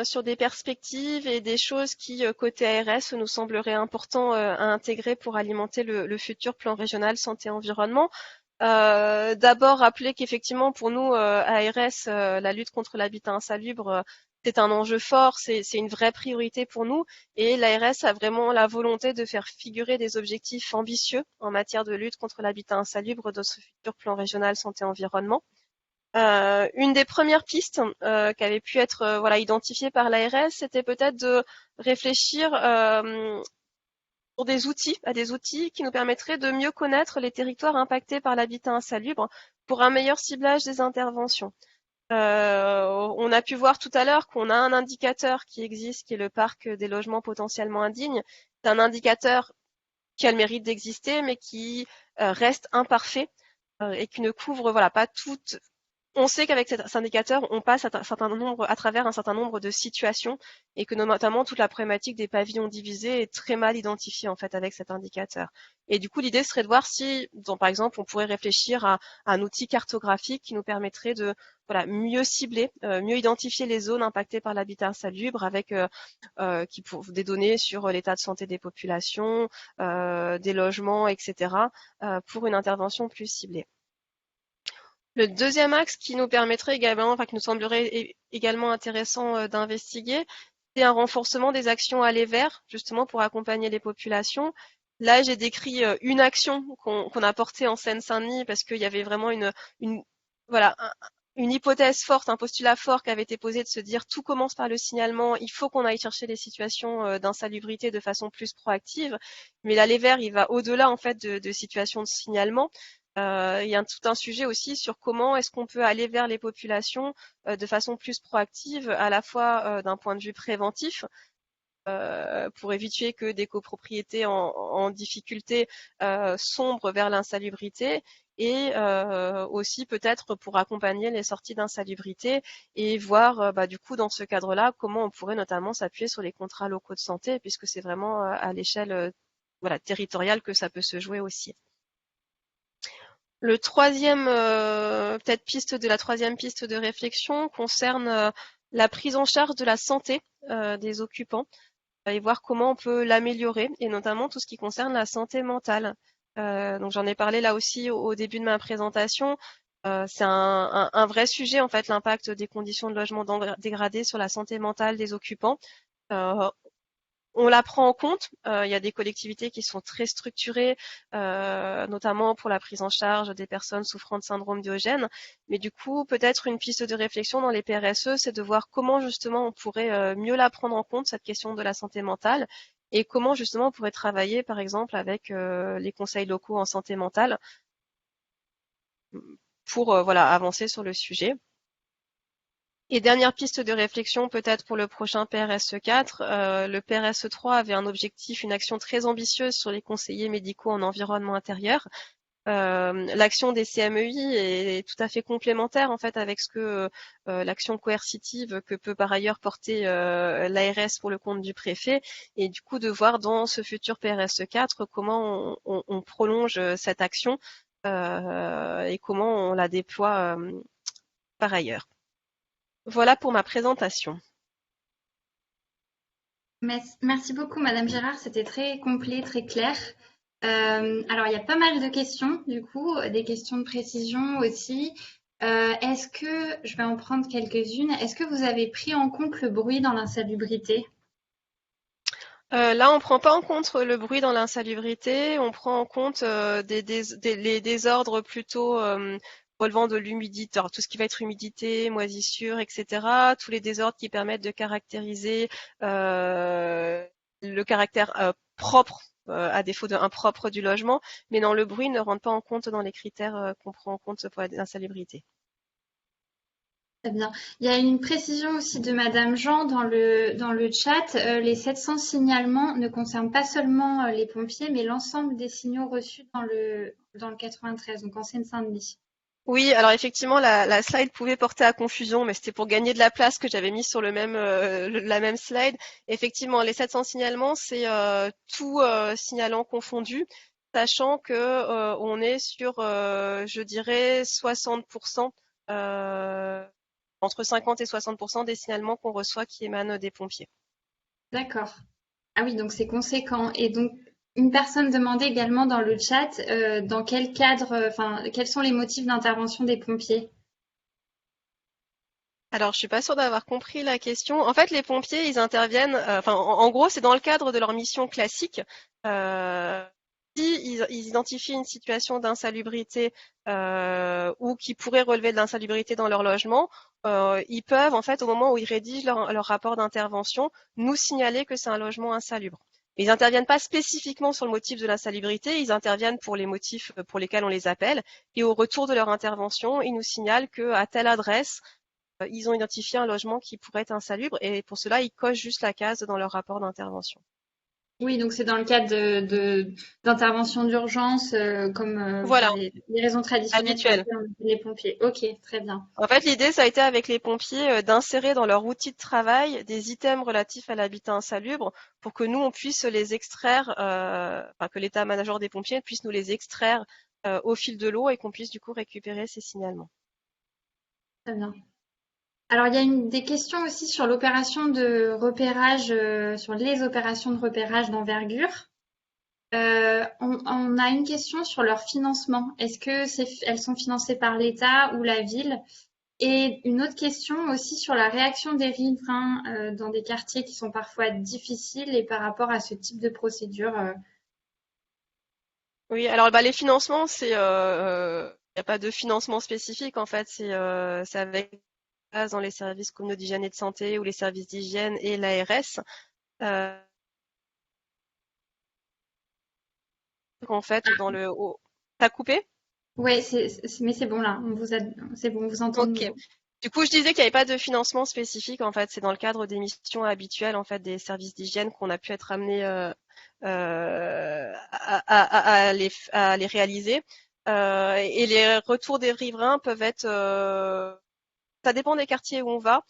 sur des perspectives et des choses qui, côté ARS, nous sembleraient importants à intégrer pour alimenter le futur plan régional santé-environnement. D'abord, rappeler qu'effectivement, pour nous, ARS, la lutte contre l'habitat insalubre, c'est un enjeu fort, c'est une vraie priorité pour nous. Et l'ARS a vraiment la volonté de faire figurer des objectifs ambitieux en matière de lutte contre l'habitat insalubre dans ce futur plan régional santé-environnement. Une des premières pistes qui avait pu être identifiée par l'ARS, c'était peut-être de réfléchir pour des outils qui nous permettraient de mieux connaître les territoires impactés par l'habitat insalubre pour un meilleur ciblage des interventions. On a pu voir tout à l'heure qu'on a un indicateur qui existe, qui est le parc des logements potentiellement indignes. C'est un indicateur qui a le mérite d'exister, mais qui reste imparfait et qui ne couvre pas toutes. on sait qu'avec cet indicateur, on passe à travers un certain nombre de situations et que notamment toute la problématique des pavillons divisés est très mal identifiée en fait avec cet indicateur. Et du coup, l'idée serait de voir si, par exemple, on pourrait réfléchir à un outil cartographique qui nous permettrait de mieux cibler, mieux identifier les zones impactées par l'habitat insalubre avec des données sur l'état de santé des populations, des logements, etc. Pour une intervention plus ciblée. Le deuxième axe qui nous permettrait également, qui nous semblerait également intéressant d'investiguer, c'est un renforcement des actions aller vers, justement pour accompagner les populations. Là, j'ai décrit une action qu'on a portée en Seine-Saint-Denis parce qu'il y avait vraiment une hypothèse forte, un postulat fort qui avait été posé de se dire tout commence par le signalement, il faut qu'on aille chercher les situations d'insalubrité de façon plus proactive. Mais l'aller vers, il va au-delà en fait de situations de signalement. Il y a tout un sujet aussi sur comment est-ce qu'on peut aller vers les populations de façon plus proactive, à la fois d'un point de vue préventif, pour éviter que des copropriétés en difficulté sombrent vers l'insalubrité, et aussi peut-être pour accompagner les sorties d'insalubrité et voir du coup dans ce cadre-là comment on pourrait notamment s'appuyer sur les contrats locaux de santé, puisque c'est vraiment à l'échelle territoriale que ça peut se jouer aussi. Le troisième, peut-être la troisième piste de réflexion concerne la prise en charge de la santé des occupants et voir comment on peut l'améliorer, et notamment tout ce qui concerne la santé mentale. Donc j'en ai parlé là aussi au début de ma présentation. C'est un vrai sujet en fait, l'impact des conditions de logement dégradées sur la santé mentale des occupants. On la prend en compte. Il y a des collectivités qui sont très structurées, notamment pour la prise en charge des personnes souffrant de syndrome Diogène. Mais du coup, peut-être une piste de réflexion dans les PRSE, c'est de voir comment justement on pourrait mieux la prendre en compte, cette question de la santé mentale, et comment justement on pourrait travailler, par exemple, avec les conseils locaux en santé mentale pour avancer sur le sujet. Et dernière piste de réflexion peut-être pour le prochain PRSE 4, le PRSE 3 avait un objectif, une action très ambitieuse sur les conseillers médicaux en environnement intérieur. L'action des CMEI est tout à fait complémentaire en fait avec ce que l'action coercitive que peut par ailleurs porter l'ARS pour le compte du préfet, et du coup de voir dans ce futur PRSE 4 comment on prolonge cette action et comment on la déploie par ailleurs. Voilà pour ma présentation. Merci beaucoup, Madame Girard. C'était très complet, très clair. Alors, il y a pas mal de questions, du coup, des questions de précision aussi. Est-ce que, je vais en prendre quelques-unes, est-ce que vous avez pris en compte le bruit dans l'insalubrité? Là, on prend pas en compte le bruit dans l'insalubrité, on prend en compte les désordres plutôt relevant de l'humidité, alors tout ce qui va être humidité, moisissure, etc. Tous les désordres qui permettent de caractériser le caractère propre, à défaut de impropre du logement, mais non, le bruit ne rentre pas en compte dans les critères qu'on prend en compte pour l'insalubrité. Très bien. Il y a une précision aussi de Madame Jean dans le chat. Les 700 signalements ne concernent pas seulement les pompiers, mais l'ensemble des signaux reçus dans le 93, donc en Seine-Saint-Denis. Oui, alors effectivement, la slide pouvait porter à confusion, mais c'était pour gagner de la place que j'avais mis sur la même slide. Effectivement, les 700 signalements, c'est tout signalant confondu, sachant que on est sur, je dirais, 60%, entre 50 et 60% des signalements qu'on reçoit qui émanent des pompiers. D'accord. Ah oui, donc c'est conséquent. Et donc, une personne demandait également dans le chat dans quel cadre, quels sont les motifs d'intervention des pompiers? Alors, je suis pas sûre d'avoir compris la question. En fait, les pompiers, ils interviennent, en gros, c'est dans le cadre de leur mission classique. Si ils identifient une situation d'insalubrité ou qui pourrait relever de l'insalubrité dans leur logement, ils peuvent, en fait, au moment où ils rédigent leur rapport d'intervention, nous signaler que c'est un logement insalubre. Mais ils n'interviennent pas spécifiquement sur le motif de l'insalubrité, ils interviennent pour les motifs pour lesquels on les appelle, et au retour de leur intervention, ils nous signalent qu'à telle adresse, ils ont identifié un logement qui pourrait être insalubre, et pour cela, ils cochent juste la case dans leur rapport d'intervention. Oui, donc c'est dans le cadre d'interventions d'urgence, comme Voilà, les raisons traditionnelles pour habituel. lesquelles on appelle les pompiers. Ok, très bien. En fait, l'idée, ça a été avec les pompiers d'insérer dans leur outil de travail des items relatifs à l'habitat insalubre pour que nous, on puisse les extraire, enfin que l'état-major des pompiers puisse nous les extraire au fil de l'eau et qu'on puisse du coup récupérer ces signalements. Très bien. Alors, il y a des questions aussi sur l'opération de repérage, sur les opérations de repérage d'envergure. On a une question sur leur financement. Est-ce que elles sont financées par l'État ou la ville? Et une autre question aussi sur la réaction des riverains dans des quartiers qui sont parfois difficiles et par rapport à ce type de procédure. Oui, alors bah, les financements, y a pas de financement spécifique en fait, c'est avec base dans les services communaux d'hygiène et de santé ou les services d'hygiène et l'ARS. Euh, en fait, t'as coupé? Ouais, mais c'est bon là. C'est bon, on vous entend de Ok. nouveau. Du coup, je disais qu'il n'y avait pas de financement spécifique. En fait, c'est dans le cadre des missions habituelles en fait des services d'hygiène qu'on a pu être amené à les réaliser. Et les retours des riverains peuvent être, ça dépend des quartiers où on va.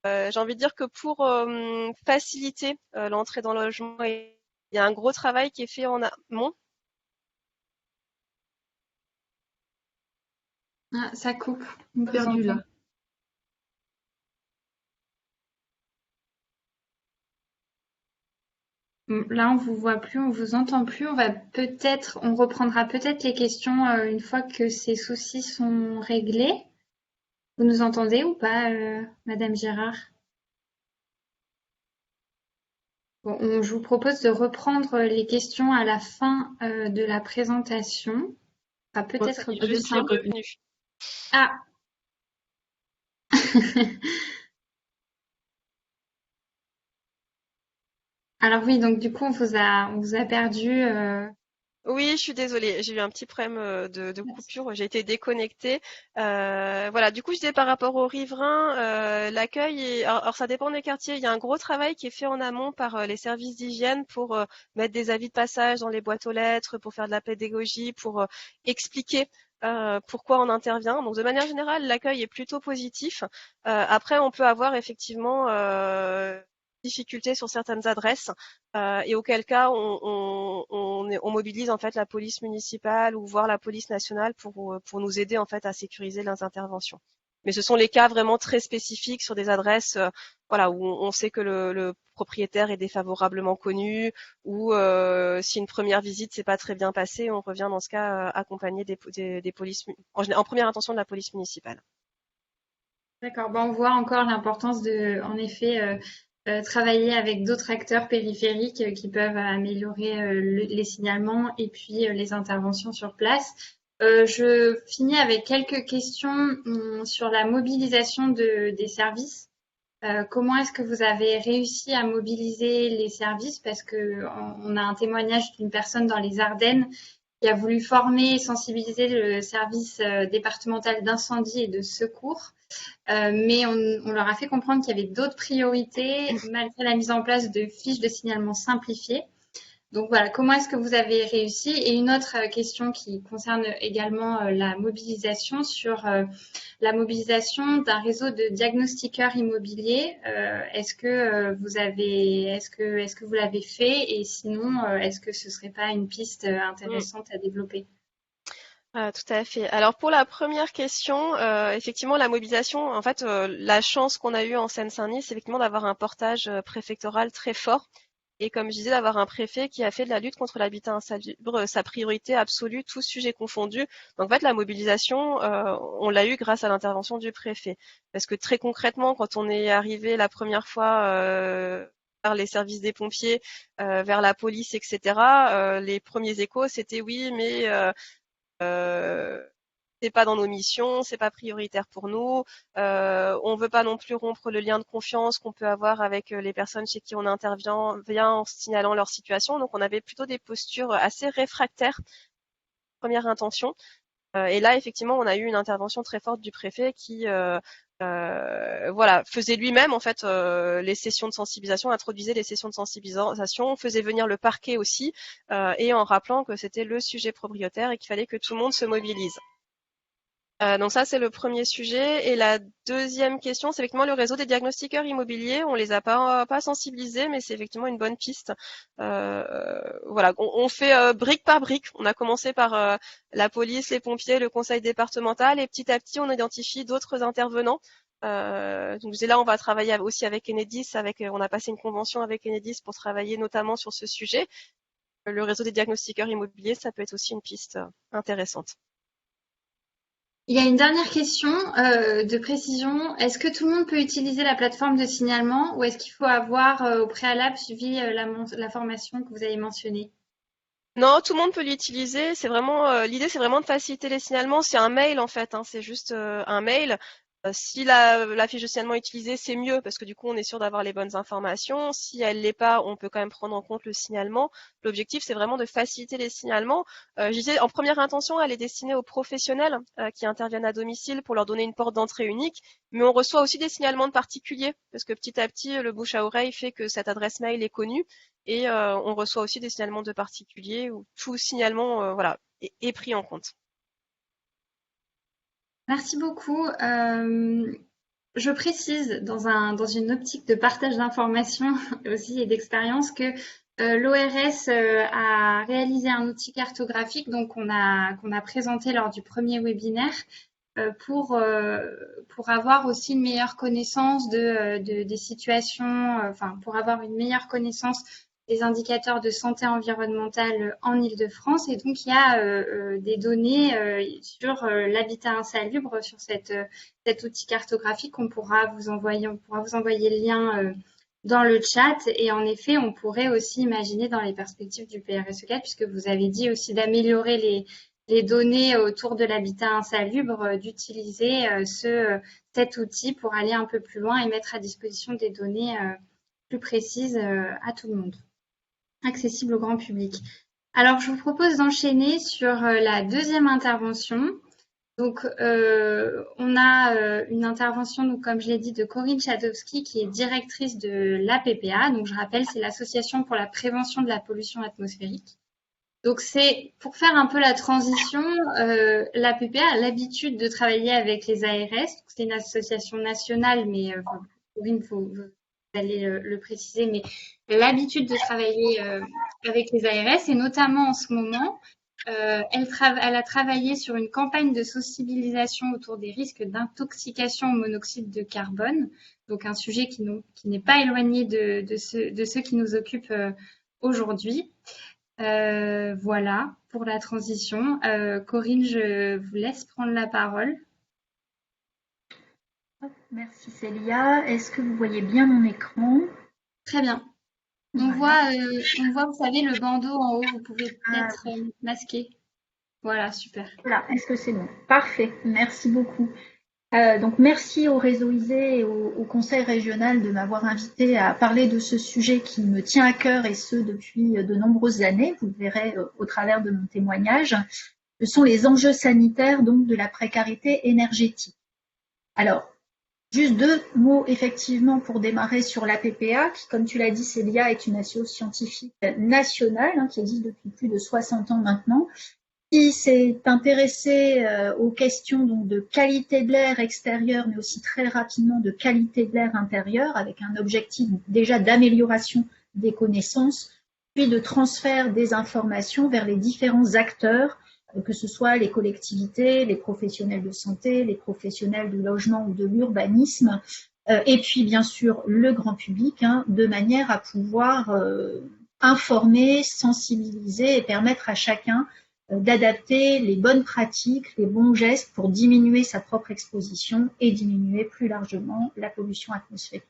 J'ai envie de dire que pour faciliter l'entrée dans le logement, il y a un gros travail qui est fait en amont. Ah, ça coupe. On vous Perdu entend. là. Là, on vous voit plus, on vous entend plus. On reprendra peut-être les questions une fois que ces soucis sont réglés. Vous nous entendez ou pas, Madame Girard? Bon, je vous propose de reprendre les questions à la fin de la présentation. Ça sera Bon, peut-être Je plus suis simple. revenue. Ah, alors oui, donc du coup, on vous a perdu. Oui, je suis désolée, j'ai eu un petit problème de coupure, j'ai été déconnectée. Voilà, du coup, je disais par rapport aux riverains, alors, ça dépend des quartiers. Il y a un gros travail qui est fait en amont par les services d'hygiène pour mettre des avis de passage dans les boîtes aux lettres, pour faire de la pédagogie, pour expliquer pourquoi on intervient. Donc, de manière générale, l'accueil est plutôt positif. Après, on peut avoir effectivement difficultés sur certaines adresses. Et auquel cas on mobilise en fait la police municipale ou voire la police nationale pour nous aider en fait à sécuriser les interventions. Mais ce sont les cas vraiment très spécifiques sur des adresses voilà où on sait que le propriétaire est défavorablement connu ou si une première visite s'est pas très bien passée, on revient dans ce cas accompagné des polices en première intention de la police municipale. D'accord. Bon, on voit encore l'importance en effet, travailler avec d'autres acteurs périphériques qui peuvent améliorer les signalements et puis les interventions sur place. Je finis avec quelques questions sur la mobilisation des services. Comment est-ce que vous avez réussi à mobiliser les services? Parce que on a un témoignage d'une personne dans les Ardennes qui a voulu former et sensibiliser le service départemental d'incendie et de secours. Mais on leur a fait comprendre qu'il y avait d'autres priorités malgré la mise en place de fiches de signalement simplifiées. Donc voilà, comment est-ce que vous avez réussi? Et une autre question qui concerne également la mobilisation sur la mobilisation d'un réseau de diagnostiqueurs immobiliers. Est-ce que est-ce que vous l'avez fait? Et sinon, est-ce que ce serait pas une piste intéressante à développer? Tout à fait. Alors pour la première question, effectivement la mobilisation, en fait, la chance qu'on a eue en Seine-Saint-Denis, c'est effectivement d'avoir un portage préfectoral très fort et comme je disais, d'avoir un préfet qui a fait de la lutte contre l'habitat insalubre sa priorité absolue, tous sujets confondus. Donc en fait, la mobilisation, on l'a eu grâce à l'intervention du préfet. Parce que très concrètement, quand on est arrivé la première fois vers les services des pompiers, vers la police, etc., les premiers échos, c'était oui, mais c'est pas dans nos missions, c'est pas prioritaire pour nous. On veut pas non plus rompre le lien de confiance qu'on peut avoir avec les personnes chez qui on intervient en signalant leur situation. Donc on avait plutôt des postures assez réfractaires, première intention. Et là, effectivement, on a eu une intervention très forte du préfet qui voilà, faisait lui-même en fait les sessions de sensibilisation, introduisait les sessions de sensibilisation, faisait venir le parquet aussi, et en rappelant que c'était le sujet propriétaire et qu'il fallait que tout le monde se mobilise. Donc ça, c'est le premier sujet. Et la deuxième question, c'est effectivement le réseau des diagnostiqueurs immobiliers. On les a pas sensibilisés, mais c'est effectivement une bonne piste. Voilà, on fait brique par brique. On a commencé par la police, les pompiers, le conseil départemental, et petit à petit, on identifie d'autres intervenants. Donc là, on va travailler aussi avec Enedis. On a passé une convention avec Enedis pour travailler notamment sur ce sujet. Le réseau des diagnostiqueurs immobiliers, ça peut être aussi une piste intéressante. Il y a une dernière question de précision. Est-ce que tout le monde peut utiliser la plateforme de signalement ou est-ce qu'il faut avoir au préalable suivi la formation que vous avez mentionnée? Non, tout le monde peut l'utiliser. C'est vraiment l'idée, c'est vraiment de faciliter les signalements. C'est un mail en fait, hein, c'est juste un mail. Si la fiche de signalement est utilisée, c'est mieux parce que du coup, on est sûr d'avoir les bonnes informations. Si elle l'est pas, on peut quand même prendre en compte le signalement. L'objectif, c'est vraiment de faciliter les signalements. Je disais, en première intention, elle est destinée aux professionnels qui interviennent à domicile pour leur donner une porte d'entrée unique. Mais on reçoit aussi des signalements de particuliers parce que petit à petit, le bouche à oreille fait que cette adresse mail est connue. Et on reçoit aussi des signalements de particuliers où tout signalement voilà, est pris en compte. Merci beaucoup. Je précise dans une optique de partage d'informations aussi et d'expérience que l'ORS a réalisé un outil cartographique donc qu'on a présenté lors du premier webinaire pour avoir aussi une meilleure connaissance des situations, enfin pour avoir une meilleure connaissance des indicateurs de santé environnementale en Île-de-France. Et donc, il y a des données sur l'habitat insalubre, sur cet outil cartographique. On pourra vous envoyer le lien dans le chat. Et en effet, on pourrait aussi imaginer dans les perspectives du PRSE4, puisque vous avez dit aussi d'améliorer les données autour de l'habitat insalubre, d'utiliser cet outil pour aller un peu plus loin et mettre à disposition des données plus précises à tout le monde, accessible au grand public. Alors, je vous propose d'enchaîner sur la deuxième intervention. Donc, on a une intervention, donc, comme je l'ai dit, de Corinne Chadowski, qui est directrice de l'APPA. Donc, je rappelle, c'est l'Association pour la prévention de la pollution atmosphérique. Donc, c'est pour faire un peu la transition, l'APPA a l'habitude de travailler avec les ARS. C'est une association nationale, mais Corinne, vous allez le préciser, mais l'habitude de travailler avec les ARS et notamment en ce moment, elle a travaillé sur une campagne de sensibilisation autour des risques d'intoxication au monoxyde de carbone, donc un sujet qui n'est pas éloigné de ceux qui nous occupent aujourd'hui. Voilà pour la transition. Corinne, je vous laisse prendre la parole. Merci Célia. Est-ce que vous voyez bien mon écran? Très bien. On voit, vous savez, le bandeau en haut. Vous pouvez peut-être masquer. Voilà, super. Voilà, est-ce que c'est bon? Parfait, merci beaucoup. Donc merci au réseau ISE et au conseil régional de m'avoir invité à parler de ce sujet qui me tient à cœur et ce depuis de nombreuses années. Vous le verrez au travers de mon témoignage. Ce sont les enjeux sanitaires donc de la précarité énergétique. Alors, juste deux mots effectivement pour démarrer sur l'APPA, qui, comme tu l'as dit Célia, est une asso scientifique nationale qui existe depuis plus de 60 ans maintenant, qui s'est intéressée aux questions donc, de qualité de l'air extérieur, mais aussi très rapidement de qualité de l'air intérieur, avec un objectif déjà d'amélioration des connaissances, puis de transfert des informations vers les différents acteurs, que ce soit les collectivités, les professionnels de santé, les professionnels du logement ou de l'urbanisme, et puis bien sûr le grand public, de manière à pouvoir informer, sensibiliser et permettre à chacun d'adapter les bonnes pratiques, les bons gestes pour diminuer sa propre exposition et diminuer plus largement la pollution atmosphérique.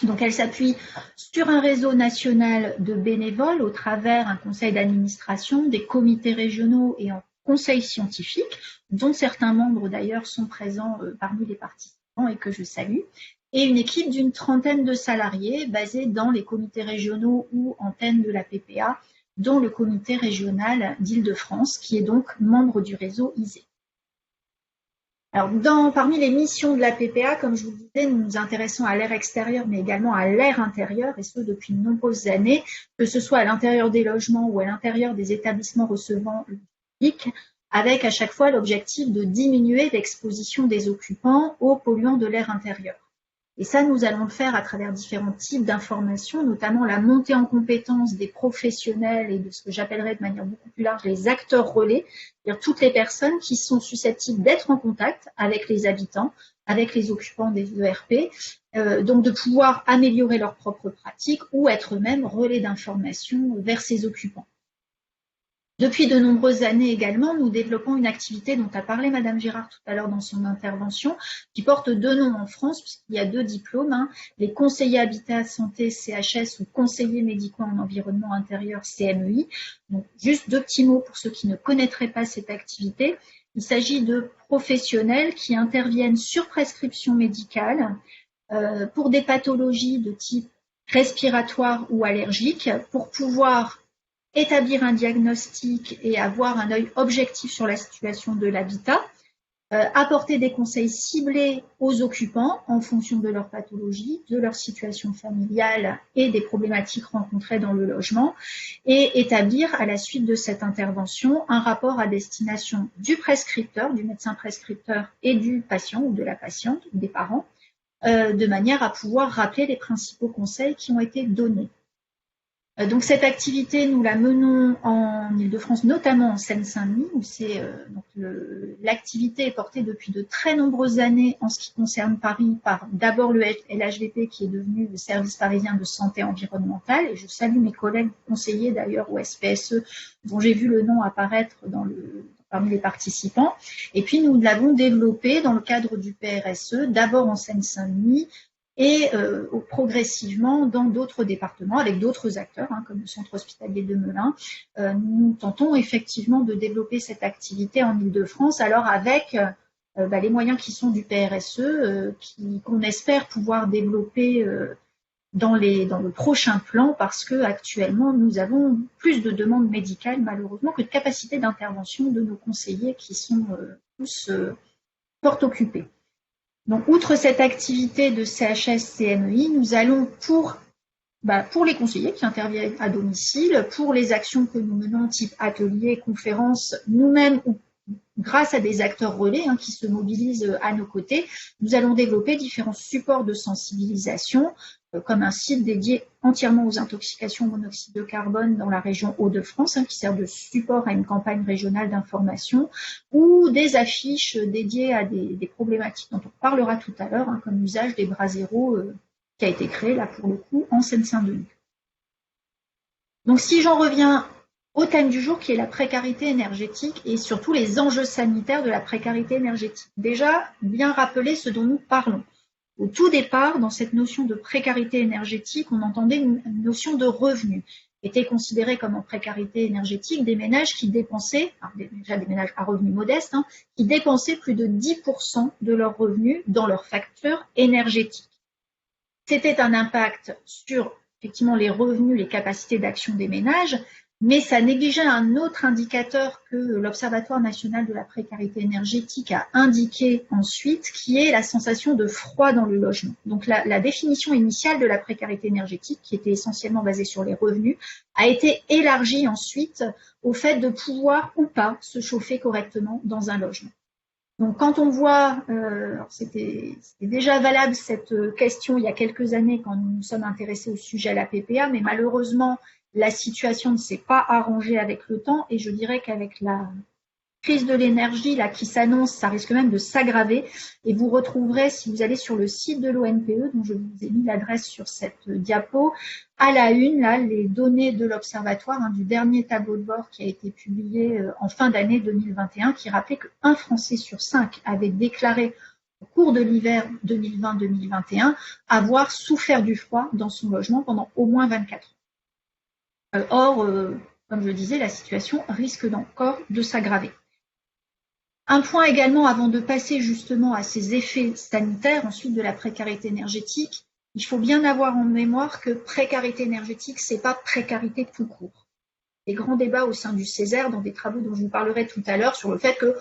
Donc elle s'appuie sur un réseau national de bénévoles au travers un conseil d'administration, des comités régionaux et un conseil scientifique, dont certains membres d'ailleurs sont présents parmi les participants et que je salue, et une équipe d'une trentaine de salariés basés dans les comités régionaux ou antennes de la PPA, dont le comité régional d'Île-de-France, qui est donc membre du réseau ISE. Alors, parmi les missions de la PPA, comme je vous le disais, nous nous intéressons à l'air extérieur, mais également à l'air intérieur, et ce depuis de nombreuses années, que ce soit à l'intérieur des logements ou à l'intérieur des établissements recevant le public, avec à chaque fois l'objectif de diminuer l'exposition des occupants aux polluants de l'air intérieur. Et ça, nous allons le faire à travers différents types d'informations, notamment la montée en compétence des professionnels et de ce que j'appellerais de manière beaucoup plus large les acteurs relais, c'est-à-dire toutes les personnes qui sont susceptibles d'être en contact avec les habitants, avec les occupants des ERP, donc de pouvoir améliorer leurs propres pratiques ou être eux-mêmes relais d'information vers ces occupants. Depuis de nombreuses années également, nous développons une activité dont a parlé Madame Girard tout à l'heure dans son intervention, qui porte 2 noms en France, puisqu'il y a 2 diplômes, les conseillers habitat santé CHS ou conseillers médicaux en environnement intérieur CMEI. Donc, juste 2 petits mots pour ceux qui ne connaîtraient pas cette activité. Il s'agit de professionnels qui interviennent sur prescription médicale pour des pathologies de type respiratoire ou allergique, pour pouvoir établir un diagnostic et avoir un œil objectif sur la situation de l'habitat, apporter des conseils ciblés aux occupants en fonction de leur pathologie, de leur situation familiale et des problématiques rencontrées dans le logement, et établir à la suite de cette intervention un rapport à destination du prescripteur, du médecin prescripteur et du patient ou de la patiente ou des parents, de manière à pouvoir rappeler les principaux conseils qui ont été donnés. Donc cette activité, nous la menons en Île-de-France, notamment en Seine-Saint-Denis, où l'activité est portée depuis de très nombreuses années en ce qui concerne Paris par d'abord le LHVP qui est devenu le service parisien de santé environnementale, et je salue mes collègues conseillers d'ailleurs au SPSE dont j'ai vu le nom apparaître parmi les participants. Et puis nous l'avons développé dans le cadre du PRSE, d'abord en Seine-Saint-Denis, et progressivement dans d'autres départements, avec d'autres acteurs, comme le centre hospitalier de Melun. Nous tentons effectivement de développer cette activité en Île-de-France, alors avec les moyens qui sont du PRSE, qu'on espère pouvoir développer dans le prochain plan, parce que actuellement nous avons plus de demandes médicales malheureusement que de capacités d'intervention de nos conseillers qui sont tous fort occupés. Donc, outre cette activité de CHS-CMEI, nous allons pour les conseillers qui interviennent à domicile, pour les actions que nous menons type ateliers, conférences, nous-mêmes ou grâce à des acteurs relais qui se mobilisent à nos côtés, nous allons développer différents supports de sensibilisation, comme un site dédié entièrement aux intoxications au monoxyde de carbone dans la région Hauts-de-France, qui sert de support à une campagne régionale d'information, ou des affiches dédiées à des problématiques dont on parlera tout à l'heure, comme l'usage des bras zéro qui a été créé, là pour le coup, en Seine-Saint-Denis. Donc si j'en reviens au thème du jour qui est la précarité énergétique et surtout les enjeux sanitaires de la précarité énergétique. Déjà, bien rappeler ce dont nous parlons. Au tout départ, dans cette notion de précarité énergétique, on entendait une notion de revenu. Étaient considérés comme en précarité énergétique des ménages qui dépensaient, déjà des ménages à revenus modestes, qui dépensaient plus de 10% de leurs revenus dans leurs factures énergétiques. C'était un impact sur effectivement les revenus, les capacités d'action des ménages, mais ça négligeait un autre indicateur que l'Observatoire national de la précarité énergétique a indiqué ensuite, qui est la sensation de froid dans le logement. Donc la définition initiale de la précarité énergétique, qui était essentiellement basée sur les revenus, a été élargie ensuite au fait de pouvoir ou pas se chauffer correctement dans un logement. Donc quand on voit, c'était déjà valable cette question il y a quelques années quand nous nous sommes intéressés au sujet à la PPA, mais malheureusement, la situation ne s'est pas arrangée avec le temps et je dirais qu'avec la crise de l'énergie là qui s'annonce, ça risque même de s'aggraver. Et vous retrouverez, si vous allez sur le site de l'ONPE, dont je vous ai mis l'adresse sur cette diapo, à la une, là, les données de l'Observatoire du dernier tableau de bord qui a été publié en fin d'année 2021, qui rappelait qu'un Français sur 5 avait déclaré au cours de l'hiver 2020-2021 avoir souffert du froid dans son logement pendant au moins 24 heures. Or, comme je le disais, la situation risque encore de s'aggraver. Un point également, avant de passer justement à ces effets sanitaires, ensuite de la précarité énergétique, il faut bien avoir en mémoire que précarité énergétique, c'est pas précarité tout court. Des grands débats au sein du Césaire, dans des travaux dont je vous parlerai tout à l'heure, sur le fait que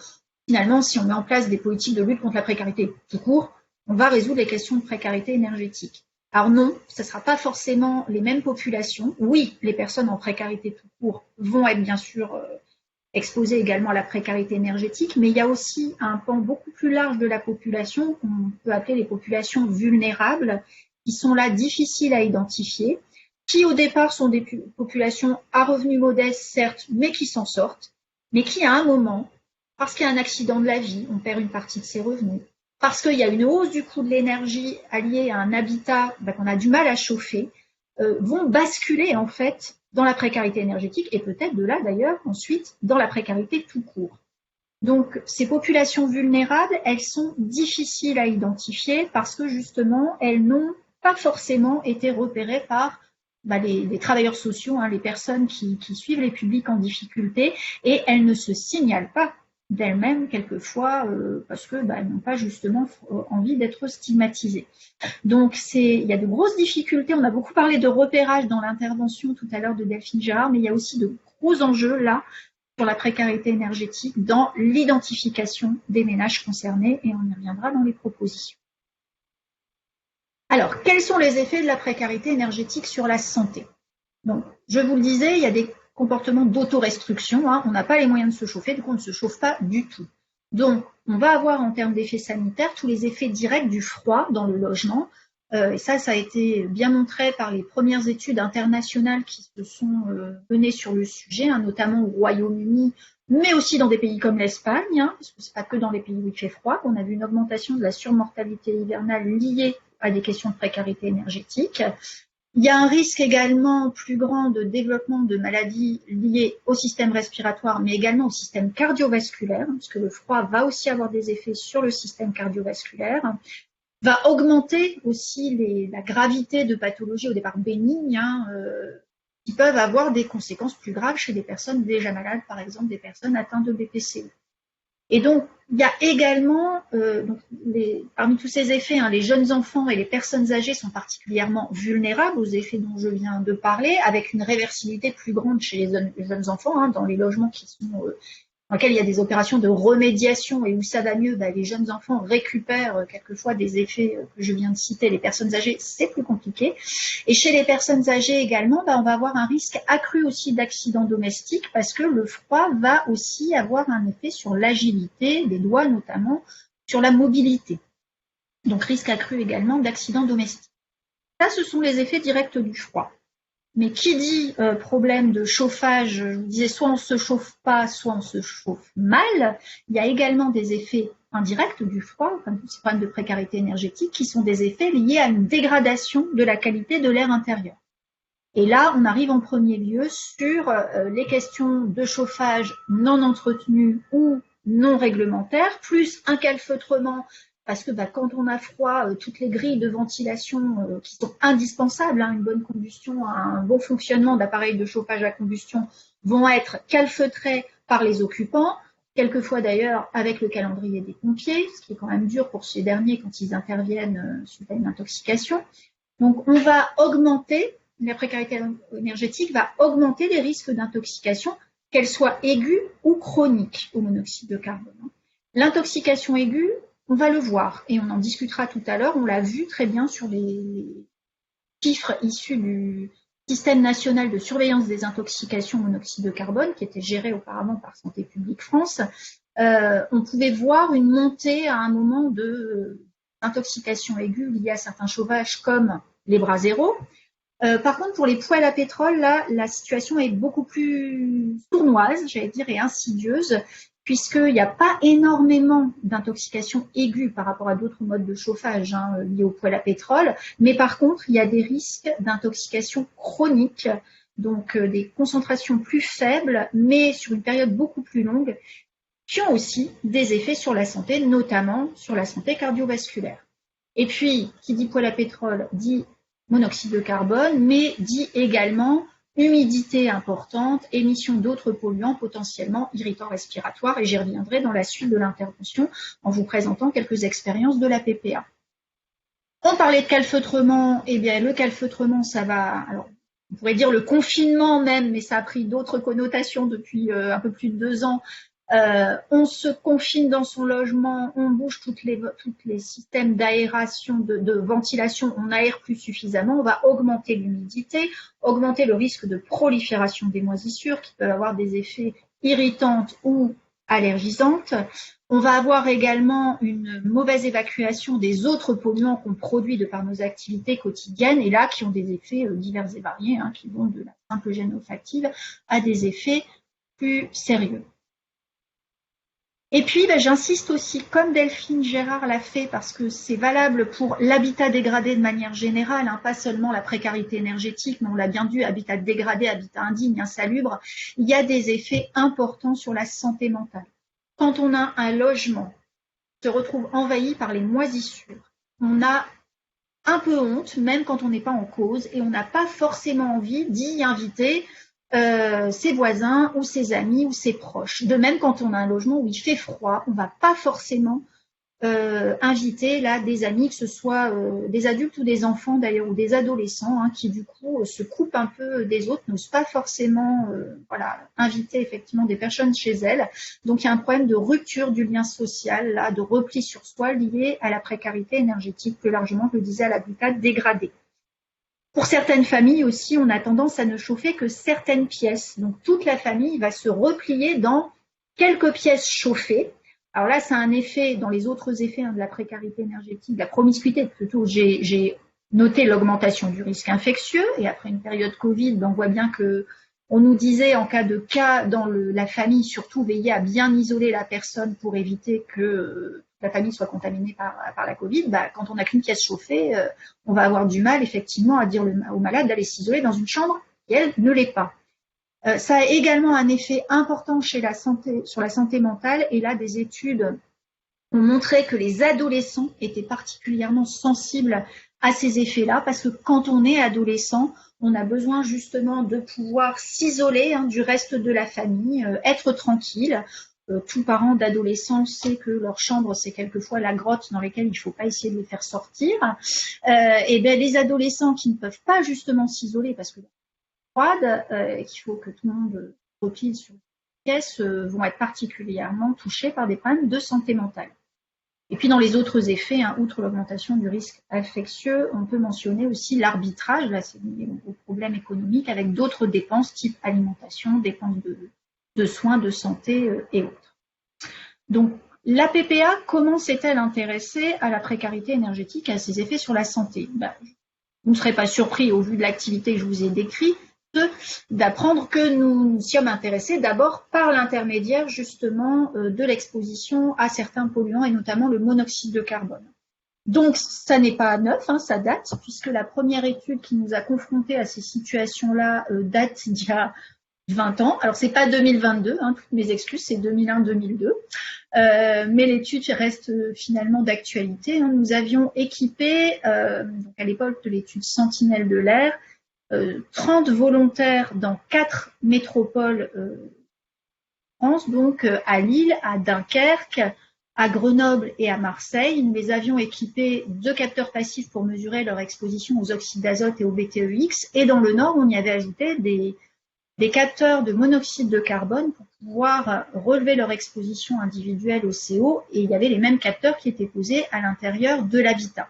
finalement, si on met en place des politiques de lutte contre la précarité tout court, on va résoudre les questions de précarité énergétique. Alors non, ce ne sera pas forcément les mêmes populations. Oui, les personnes en précarité tout court vont être bien sûr exposées également à la précarité énergétique, mais il y a aussi un pan beaucoup plus large de la population qu'on peut appeler les populations vulnérables, qui sont là difficiles à identifier, qui au départ sont des populations à revenus modestes, certes, mais qui s'en sortent, mais qui à un moment, parce qu'il y a un accident de la vie, on perd une partie de ses revenus, parce qu'il y a une hausse du coût de l'énergie alliée à un habitat qu'on a du mal à chauffer, vont basculer en fait dans la précarité énergétique et peut-être de là d'ailleurs ensuite dans la précarité tout court. Donc ces populations vulnérables, elles sont difficiles à identifier parce que justement elles n'ont pas forcément été repérées par les travailleurs sociaux, les personnes qui suivent les publics en difficulté, et elles ne se signalent pas d'elles-mêmes quelquefois parce que elles n'ont pas justement envie d'être stigmatisées. Donc il y a de grosses difficultés. On a beaucoup parlé de repérage dans l'intervention tout à l'heure de Delphine Gérard, mais il y a aussi de gros enjeux là sur la précarité énergétique dans l'identification des ménages concernés, et on y reviendra dans les propositions. Alors, quels sont les effets de la précarité énergétique sur la santé? Donc, je vous le disais, il y a des comportements d'autorestriction. On n'a pas les moyens de se chauffer, donc on ne se chauffe pas du tout. Donc, on va avoir en termes d'effets sanitaires tous les effets directs du froid dans le logement. Et ça a été bien montré par les premières études internationales qui se sont menées sur le sujet, notamment au Royaume-Uni, mais aussi dans des pays comme l'Espagne, parce que ce n'est pas que dans les pays où il fait froid qu'on a vu une augmentation de la surmortalité hivernale liée à des questions de précarité énergétique. Il y a un risque également plus grand de développement de maladies liées au système respiratoire, mais également au système cardiovasculaire, parce que le froid va aussi avoir des effets sur le système cardiovasculaire, va augmenter aussi la gravité de pathologies au départ bénignes, qui peuvent avoir des conséquences plus graves chez des personnes déjà malades, par exemple des personnes atteintes de BPCO. Et donc, il y a également, parmi tous ces effets, les jeunes enfants et les personnes âgées sont particulièrement vulnérables aux effets dont je viens de parler, avec une réversibilité plus grande chez les jeunes enfants, dans les logements dans lesquels il y a des opérations de remédiation et où ça va mieux, les jeunes enfants récupèrent quelquefois des effets que je viens de citer. Les personnes âgées, c'est plus compliqué. Et chez les personnes âgées également, on va avoir un risque accru aussi d'accidents domestiques parce que le froid va aussi avoir un effet sur l'agilité des doigts, notamment sur la mobilité. Donc risque accru également d'accidents domestiques. Ça, ce sont les effets directs du froid. Mais qui dit problème de chauffage, je vous disais, soit on ne se chauffe pas, soit on se chauffe mal. Il y a également des effets indirects du froid, comme tous ces problèmes de précarité énergétique, qui sont des effets liés à une dégradation de la qualité de l'air intérieur. Et là, on arrive en premier lieu sur les questions de chauffage non entretenu ou non réglementaire, plus un calfeutrement, parce que quand on a froid, toutes les grilles de ventilation qui sont indispensables à une bonne combustion, à un bon fonctionnement d'appareils de chauffage à combustion vont être calfeutrées par les occupants, quelquefois d'ailleurs avec le calendrier des pompiers, ce qui est quand même dur pour ces derniers quand ils interviennent suite à une intoxication. Donc on va augmenter, la précarité énergétique va augmenter les risques d'intoxication, qu'elles soient aiguës ou chroniques au monoxyde de carbone. L'intoxication aiguë, on va le voir et on en discutera tout à l'heure. On l'a vu très bien sur les chiffres issus du système national de surveillance des intoxications au monoxyde de carbone qui était géré auparavant par Santé publique France. On pouvait voir une montée à un moment d'intoxication aiguë liée à certains chauffages comme les Brasero. Par contre, pour les poêles à pétrole, là, la situation est beaucoup plus sournoise, j'allais dire, et insidieuse, puisqu'il n'y a pas énormément d'intoxication aiguë par rapport à d'autres modes de chauffage liés aux poêles à pétrole, mais par contre, il y a des risques d'intoxication chronique, donc des concentrations plus faibles, mais sur une période beaucoup plus longue, qui ont aussi des effets sur la santé, notamment sur la santé cardiovasculaire. Et puis, qui dit poêle à pétrole dit monoxyde de carbone, mais dit également humidité importante, émission d'autres polluants potentiellement irritants respiratoires, et j'y reviendrai dans la suite de l'intervention en vous présentant quelques expériences de la PPA. On parlait de calfeutrement, eh bien le calfeutrement, ça va, alors on pourrait dire le confinement même, mais ça a pris d'autres connotations depuis un peu plus de 2 ans, On se confine dans son logement, on bouge tous les systèmes d'aération, de ventilation, on aère plus suffisamment, on va augmenter l'humidité, augmenter le risque de prolifération des moisissures qui peuvent avoir des effets irritantes ou allergisantes. On va avoir également une mauvaise évacuation des autres polluants qu'on produit de par nos activités quotidiennes et là qui ont des effets divers et variés, qui vont de la simple gêne olfactive à des effets plus sérieux. Et puis, j'insiste aussi, comme Delphine Gérard l'a fait, parce que c'est valable pour l'habitat dégradé de manière générale, pas seulement la précarité énergétique, mais on l'a bien vu, habitat dégradé, habitat indigne, insalubre, il y a des effets importants sur la santé mentale. Quand on a un logement qui se retrouve envahi par les moisissures, on a un peu honte, même quand on n'est pas en cause, et on n'a pas forcément envie d'y inviter ses voisins ou ses amis ou ses proches. De même, quand on a un logement où il fait froid, on ne va pas forcément inviter là des amis, que ce soit des adultes ou des enfants d'ailleurs, ou des adolescents, qui du coup se coupent un peu des autres, n'osent pas forcément inviter effectivement des personnes chez elles. Donc il y a un problème de rupture du lien social, là, de repli sur soi lié à la précarité énergétique, plus largement, je le disais, à l'habitat dégradé. Pour certaines familles aussi, on a tendance à ne chauffer que certaines pièces. Donc, toute la famille va se replier dans quelques pièces chauffées. Alors là, ça a un effet, dans les autres effets de la précarité énergétique, de la promiscuité, plutôt, j'ai noté l'augmentation du risque infectieux. Et après une période Covid, on voit bien que on nous disait, en cas de cas dans la famille, surtout veiller à bien isoler la personne pour éviter que la famille soit contaminée par la Covid. Quand on n'a qu'une pièce chauffée, on va avoir du mal effectivement à dire aux malades d'aller s'isoler dans une chambre qui, elle, ne l'est pas. Ça a également un effet important sur la santé mentale, et là, des études ont montré que les adolescents étaient particulièrement sensibles à ces effets-là, parce que quand on est adolescent, on a besoin justement de pouvoir s'isoler du reste de la famille, être tranquille. Tout parent d'adolescents sait que leur chambre, c'est quelquefois la grotte dans laquelle il ne faut pas essayer de les faire sortir. Et les adolescents qui ne peuvent pas justement s'isoler parce que froide, qu'il faut que tout le monde repile sur une pièce, vont être particulièrement touchés par des problèmes de santé mentale. Et puis dans les autres effets, outre l'augmentation du risque infectieux, on peut mentionner aussi l'arbitrage, là c'est lié aux problèmes économiques, avec d'autres dépenses type alimentation, dépenses de soins, de santé et autres. Donc la PPA, comment s'est-elle intéressée à la précarité énergétique et à ses effets sur la santé? Vous ne serez pas surpris au vu de l'activité que je vous ai décrite d'apprendre que nous sommes intéressés d'abord par l'intermédiaire justement de l'exposition à certains polluants et notamment le monoxyde de carbone. Donc ça n'est pas neuf, ça date, puisque la première étude qui nous a confrontés à ces situations-là date d'il y a 20 ans. Alors c'est pas 2022, toutes mes excuses, c'est 2001-2002, mais l'étude reste finalement d'actualité. Nous avions équipé, donc à l'époque de l'étude Sentinelle de l'air, 30 volontaires dans 4 métropoles France, donc à Lille, à Dunkerque, à Grenoble et à Marseille. Nous les avions équipés de capteurs passifs pour mesurer leur exposition aux oxydes d'azote et au BTEX. Et dans le Nord, on y avait ajouté des capteurs de monoxyde de carbone pour pouvoir relever leur exposition individuelle au CO. Et il y avait les mêmes capteurs qui étaient posés à l'intérieur de l'habitat.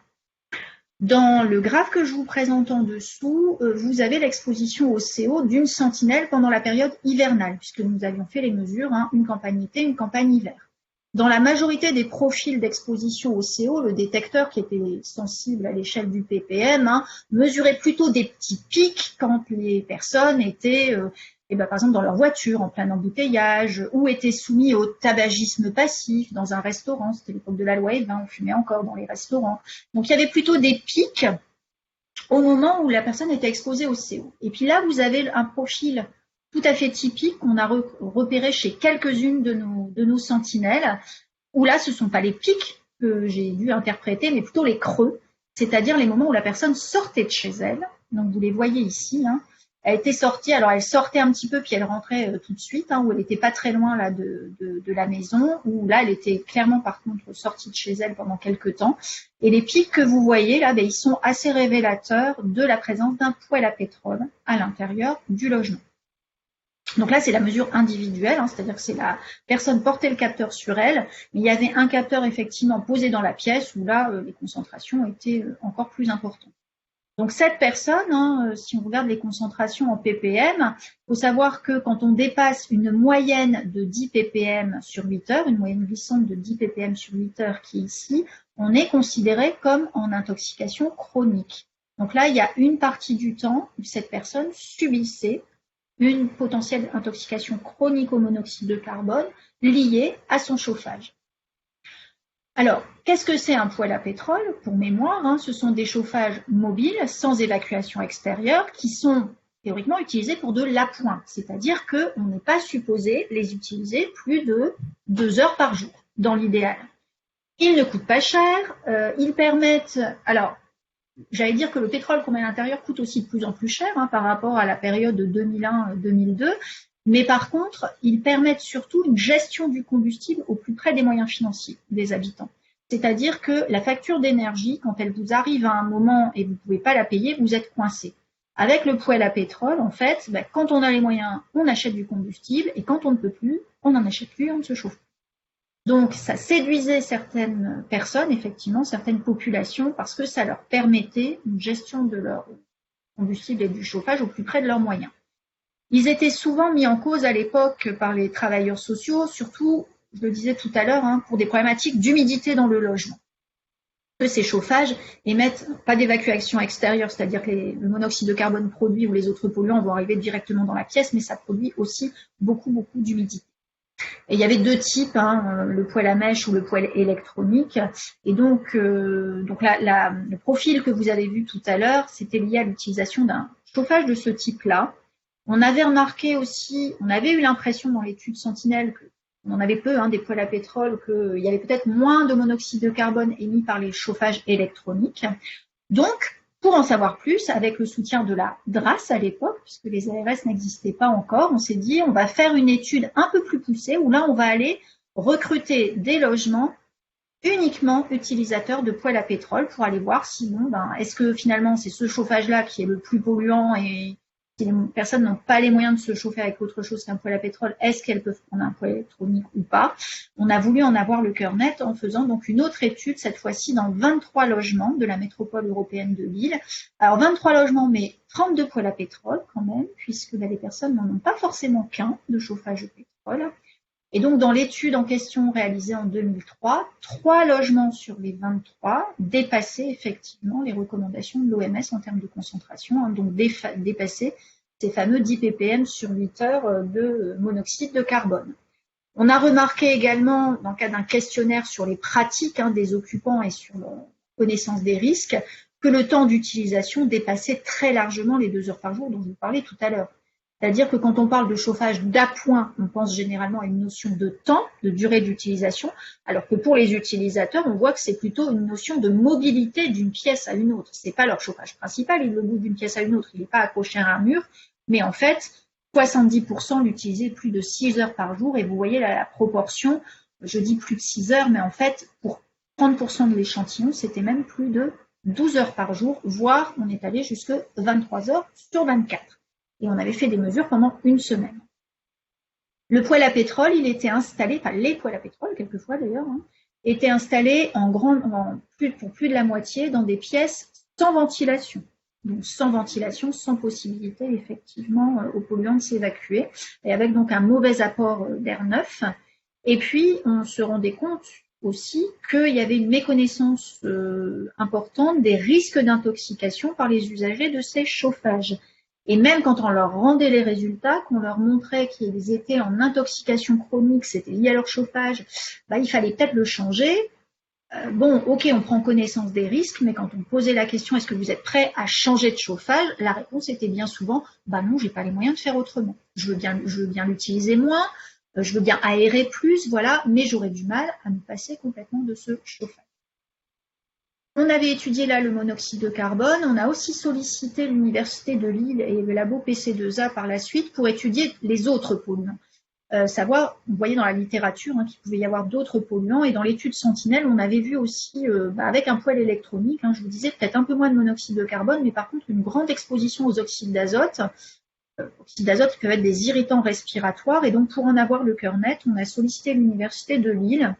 Dans le graphe que je vous présente en dessous, vous avez l'exposition au CO d'une sentinelle pendant la période hivernale, puisque nous avions fait les mesures, une campagne été, une campagne hiver. Dans la majorité des profils d'exposition au CO, le détecteur qui était sensible à l'échelle du ppm mesurait plutôt des petits pics quand les personnes étaient par exemple dans leur voiture en plein embouteillage ou étaient soumis au tabagisme passif dans un restaurant. C'était l'époque de la loi Evin, on fumait encore dans les restaurants. Donc il y avait plutôt des pics au moment où la personne était exposée au CO. Et puis là, vous avez un profil tout à fait typique qu'on a repéré chez quelques-unes de nos sentinelles, où là, ce ne sont pas les pics que j'ai dû interpréter, mais plutôt les creux, c'est-à-dire les moments où la personne sortait de chez elle. Donc vous les voyez ici, Elle était sortie, alors elle sortait un petit peu, puis elle rentrait tout de suite, où elle n'était pas très loin là de la maison, où là elle était clairement par contre sortie de chez elle pendant quelques temps. Et les pics que vous voyez là, ils sont assez révélateurs de la présence d'un poêle à pétrole à l'intérieur du logement. Donc là, c'est la mesure individuelle, hein, c'est-à-dire que c'est la personne portait le capteur sur elle, mais il y avait un capteur effectivement posé dans la pièce où là, les concentrations étaient encore plus importantes. Donc cette personne, hein, si on regarde les concentrations en ppm, il faut savoir que quand on dépasse une moyenne de 10 ppm sur 8 heures, une moyenne glissante de 10 ppm sur 8 heures qui est ici, on est considéré comme en intoxication chronique. Donc là, il y a une partie du temps où cette personne subissait une potentielle intoxication chronique au monoxyde de carbone liée à son chauffage. Alors, qu'est-ce que c'est un poêle à pétrole? Pour mémoire, hein, ce sont des chauffages mobiles sans évacuation extérieure qui sont théoriquement utilisés pour de l'appoint, c'est-à-dire qu'on n'est pas supposé les utiliser plus de 2 heures par jour, dans l'idéal. Ils ne coûtent pas cher, ils permettent... Alors, j'allais dire que le pétrole qu'on met à l'intérieur coûte aussi de plus en plus cher hein, par rapport à la période de 2001-2002, mais par contre, ils permettent surtout une gestion du combustible au plus près des moyens financiers des habitants. C'est-à-dire que la facture d'énergie, quand elle vous arrive à un moment et vous ne pouvez pas la payer, vous êtes coincé. Avec le poêle à pétrole, en fait, quand on a les moyens, on achète du combustible et quand on ne peut plus, on n'en achète plus, on ne se chauffe plus. Donc, ça séduisait certaines personnes, effectivement, certaines populations, parce que ça leur permettait une gestion de leur combustible et du chauffage au plus près de leurs moyens. Ils étaient souvent mis en cause à l'époque par les travailleurs sociaux, surtout, je le disais tout à l'heure, hein, pour des problématiques d'humidité dans le logement. Que ces chauffages émettent pas d'évacuation extérieure, c'est-à-dire que le monoxyde de carbone produit ou les autres polluants vont arriver directement dans la pièce, mais ça produit aussi beaucoup d'humidité. Et il y avait 2 types, hein, le poêle à mèche ou le poêle électronique. Et donc le profil que vous avez vu tout à l'heure, c'était lié à l'utilisation d'un chauffage de ce type-là. On avait remarqué aussi, on avait eu l'impression dans l'étude Sentinelle qu'on en avait peu, hein, des poêles à pétrole, qu'il y avait peut-être moins de monoxyde de carbone émis par les chauffages électroniques. Donc, pour en savoir plus, avec le soutien de la DRAS à l'époque, puisque les ARS n'existaient pas encore, on s'est dit on va faire une étude un peu plus poussée où là on va aller recruter des logements uniquement utilisateurs de poêles à pétrole pour aller voir si est-ce que finalement c'est ce chauffage-là qui est le plus polluant et si les personnes n'ont pas les moyens de se chauffer avec autre chose qu'un poêle à pétrole, est-ce qu'elles peuvent prendre un poêle électronique ou pas? On a voulu en avoir le cœur net en faisant donc une autre étude, cette fois-ci dans 23 logements de la métropole européenne de Lille. Alors 23 logements, mais 32 poêles à pétrole quand même, puisque les personnes n'en ont pas forcément qu'un de chauffage au pétrole. Et donc dans l'étude en question réalisée en 2003, 3 logements sur les 23 dépassaient effectivement les recommandations de l'OMS en termes de concentration, hein, donc dépassaient ces fameux 10 ppm sur 8 heures de monoxyde de carbone. On a remarqué également, dans le cadre d'un questionnaire sur les pratiques des occupants et sur leur connaissance des risques, que le temps d'utilisation dépassait très largement les 2 heures par jour dont je vous parlais tout à l'heure. C'est-à-dire que quand on parle de chauffage d'appoint, on pense généralement à une notion de temps, de durée d'utilisation, alors que pour les utilisateurs, on voit que c'est plutôt une notion de mobilité d'une pièce à une autre. C'est pas leur chauffage principal, ils le bougent d'une pièce à une autre, il n'est pas accroché à un mur, mais en fait, 70% l'utilisaient plus de 6 heures par jour, et vous voyez là, la proportion, je dis plus de 6 heures, mais en fait, pour 30% de l'échantillon, c'était même plus de 12 heures par jour, voire on est allé jusque 23 heures sur 24. Et on avait fait des mesures pendant une semaine. Le poêle à pétrole, il était installé, enfin les poêles à pétrole, quelquefois d'ailleurs, étaient installés pour plus de la moitié dans des pièces sans ventilation. Donc sans ventilation, sans possibilité effectivement aux polluants de s'évacuer, et avec donc un mauvais apport d'air neuf. Et puis on se rendait compte aussi qu'il y avait une méconnaissance importante des risques d'intoxication par les usagers de ces chauffages. Et même quand on leur rendait les résultats, qu'on leur montrait qu'ils étaient en intoxication chronique, c'était lié à leur chauffage, il fallait peut-être le changer. Ok, on prend connaissance des risques, mais quand on posait la question, est-ce que vous êtes prêt à changer de chauffage? La réponse était bien souvent, non, j'ai pas les moyens de faire autrement. Je veux bien l'utiliser moins, je veux bien aérer plus, voilà, mais j'aurais du mal à me passer complètement de ce chauffage. On avait étudié là le monoxyde de carbone, on a aussi sollicité l'Université de Lille et le labo PC2A par la suite pour étudier les autres polluants. Savoir, vous voyez dans la littérature qu'il pouvait y avoir d'autres polluants, et dans l'étude Sentinelle, on avait vu aussi, avec un poêle électronique, je vous disais peut-être un peu moins de monoxyde de carbone, mais par contre une grande exposition aux oxydes d'azote, oxydes d'azote qui peuvent être des irritants respiratoires. Et donc, pour en avoir le cœur net, on a sollicité l'Université de Lille.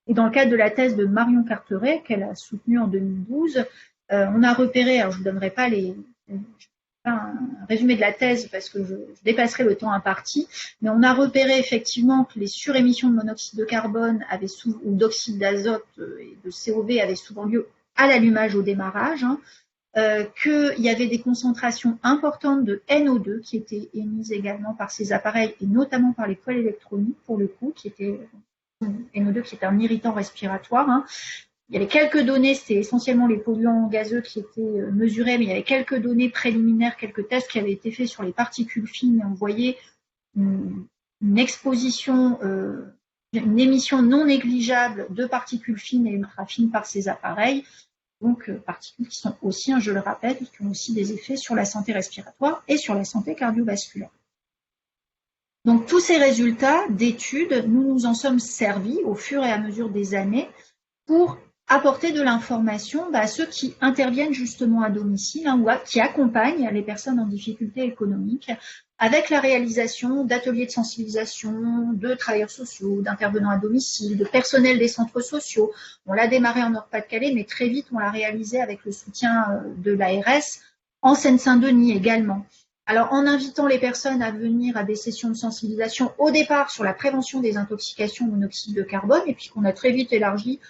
Et dans le cadre de la thèse de Marion Carteret, qu'elle a soutenue en 2012, on a repéré, alors je ne vous donnerai pas un résumé de la thèse parce que je dépasserai le temps imparti, mais on a repéré effectivement que les surémissions de monoxyde de carbone ou d'oxyde d'azote et de COV avaient souvent lieu à l'allumage au démarrage, qu'il y avait des concentrations importantes de NO2 qui étaient émises également par ces appareils et notamment par les poêles électroniques pour le coup, qui était NO2 qui est un irritant respiratoire. Il y avait quelques données, c'était essentiellement les polluants gazeux qui étaient mesurés, mais il y avait quelques données préliminaires, quelques tests qui avaient été faits sur les particules fines et on voyait une exposition, une émission non négligeable de particules fines et ultra fines par ces appareils. Donc particules qui sont aussi, je le rappelle, qui ont aussi des effets sur la santé respiratoire et sur la santé cardiovasculaire. Donc tous ces résultats d'études, nous en sommes servis au fur et à mesure des années pour apporter de l'information à ceux qui interviennent justement à domicile ou qui accompagnent les personnes en difficulté économique avec la réalisation d'ateliers de sensibilisation, de travailleurs sociaux, d'intervenants à domicile, de personnel des centres sociaux. On l'a démarré en Nord-Pas-de-Calais, mais très vite on l'a réalisé avec le soutien de l'ARS en Seine-Saint-Denis également. Alors, en invitant les personnes à venir à des sessions de sensibilisation au départ sur la prévention des intoxications au monoxyde de carbone, et puis qu'on a très vite élargi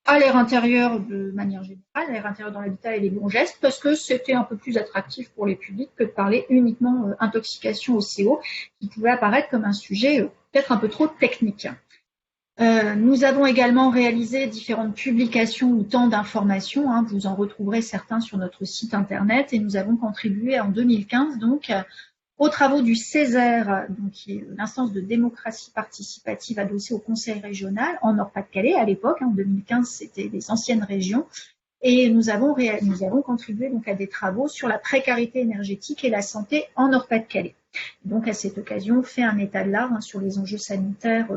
à l'air intérieur de manière générale, l'air intérieur dans l'habitat et les bons gestes, parce que c'était un peu plus attractif pour les publics que de parler uniquement intoxication au CO, qui pouvait apparaître comme un sujet peut-être un peu trop technique. Nous avons également réalisé différentes publications ou temps d'information, vous en retrouverez certains sur notre site internet, et nous avons contribué en 2015 donc aux travaux du Césaire, donc qui est l'instance de démocratie participative adossée au Conseil régional en Nord-Pas-de-Calais à l'époque. En 2015, c'était les anciennes régions. Et nous avons contribué donc à des travaux sur la précarité énergétique et la santé en Nord-Pas-de-Calais. Donc à cette occasion, fait un état de l'art sur les enjeux sanitaires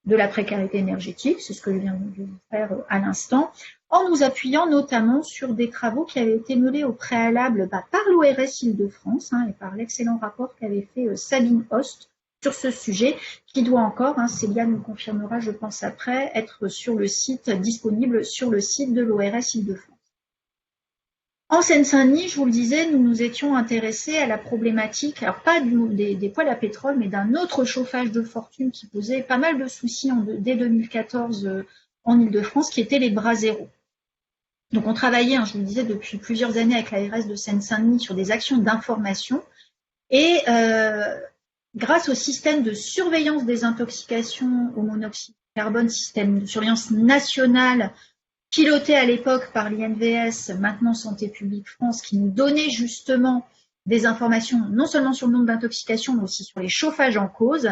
de la précarité énergétique, c'est ce que je viens de vous faire à l'instant, en nous appuyant notamment sur des travaux qui avaient été menés au préalable par l'ORS Île-de-France et par l'excellent rapport qu'avait fait Sabine Host sur ce sujet, qui doit encore, Célia nous confirmera, je pense après, être sur le site, disponible sur le site de l'ORS Île-de-France. En Seine-Saint-Denis, je vous le disais, nous nous étions intéressés à la problématique, alors pas des poêles à pétrole, mais d'un autre chauffage de fortune qui posait pas mal de soucis dès 2014 en Île-de-France, qui étaient les bras zéro. Donc on travaillait, je vous le disais, depuis plusieurs années avec l'ARS de Seine-Saint-Denis sur des actions d'information et grâce au système de surveillance des intoxications au monoxyde de carbone, système de surveillance nationale piloté à l'époque par l'INVS, maintenant Santé publique France, qui nous donnait justement des informations non seulement sur le nombre d'intoxications, mais aussi sur les chauffages en cause,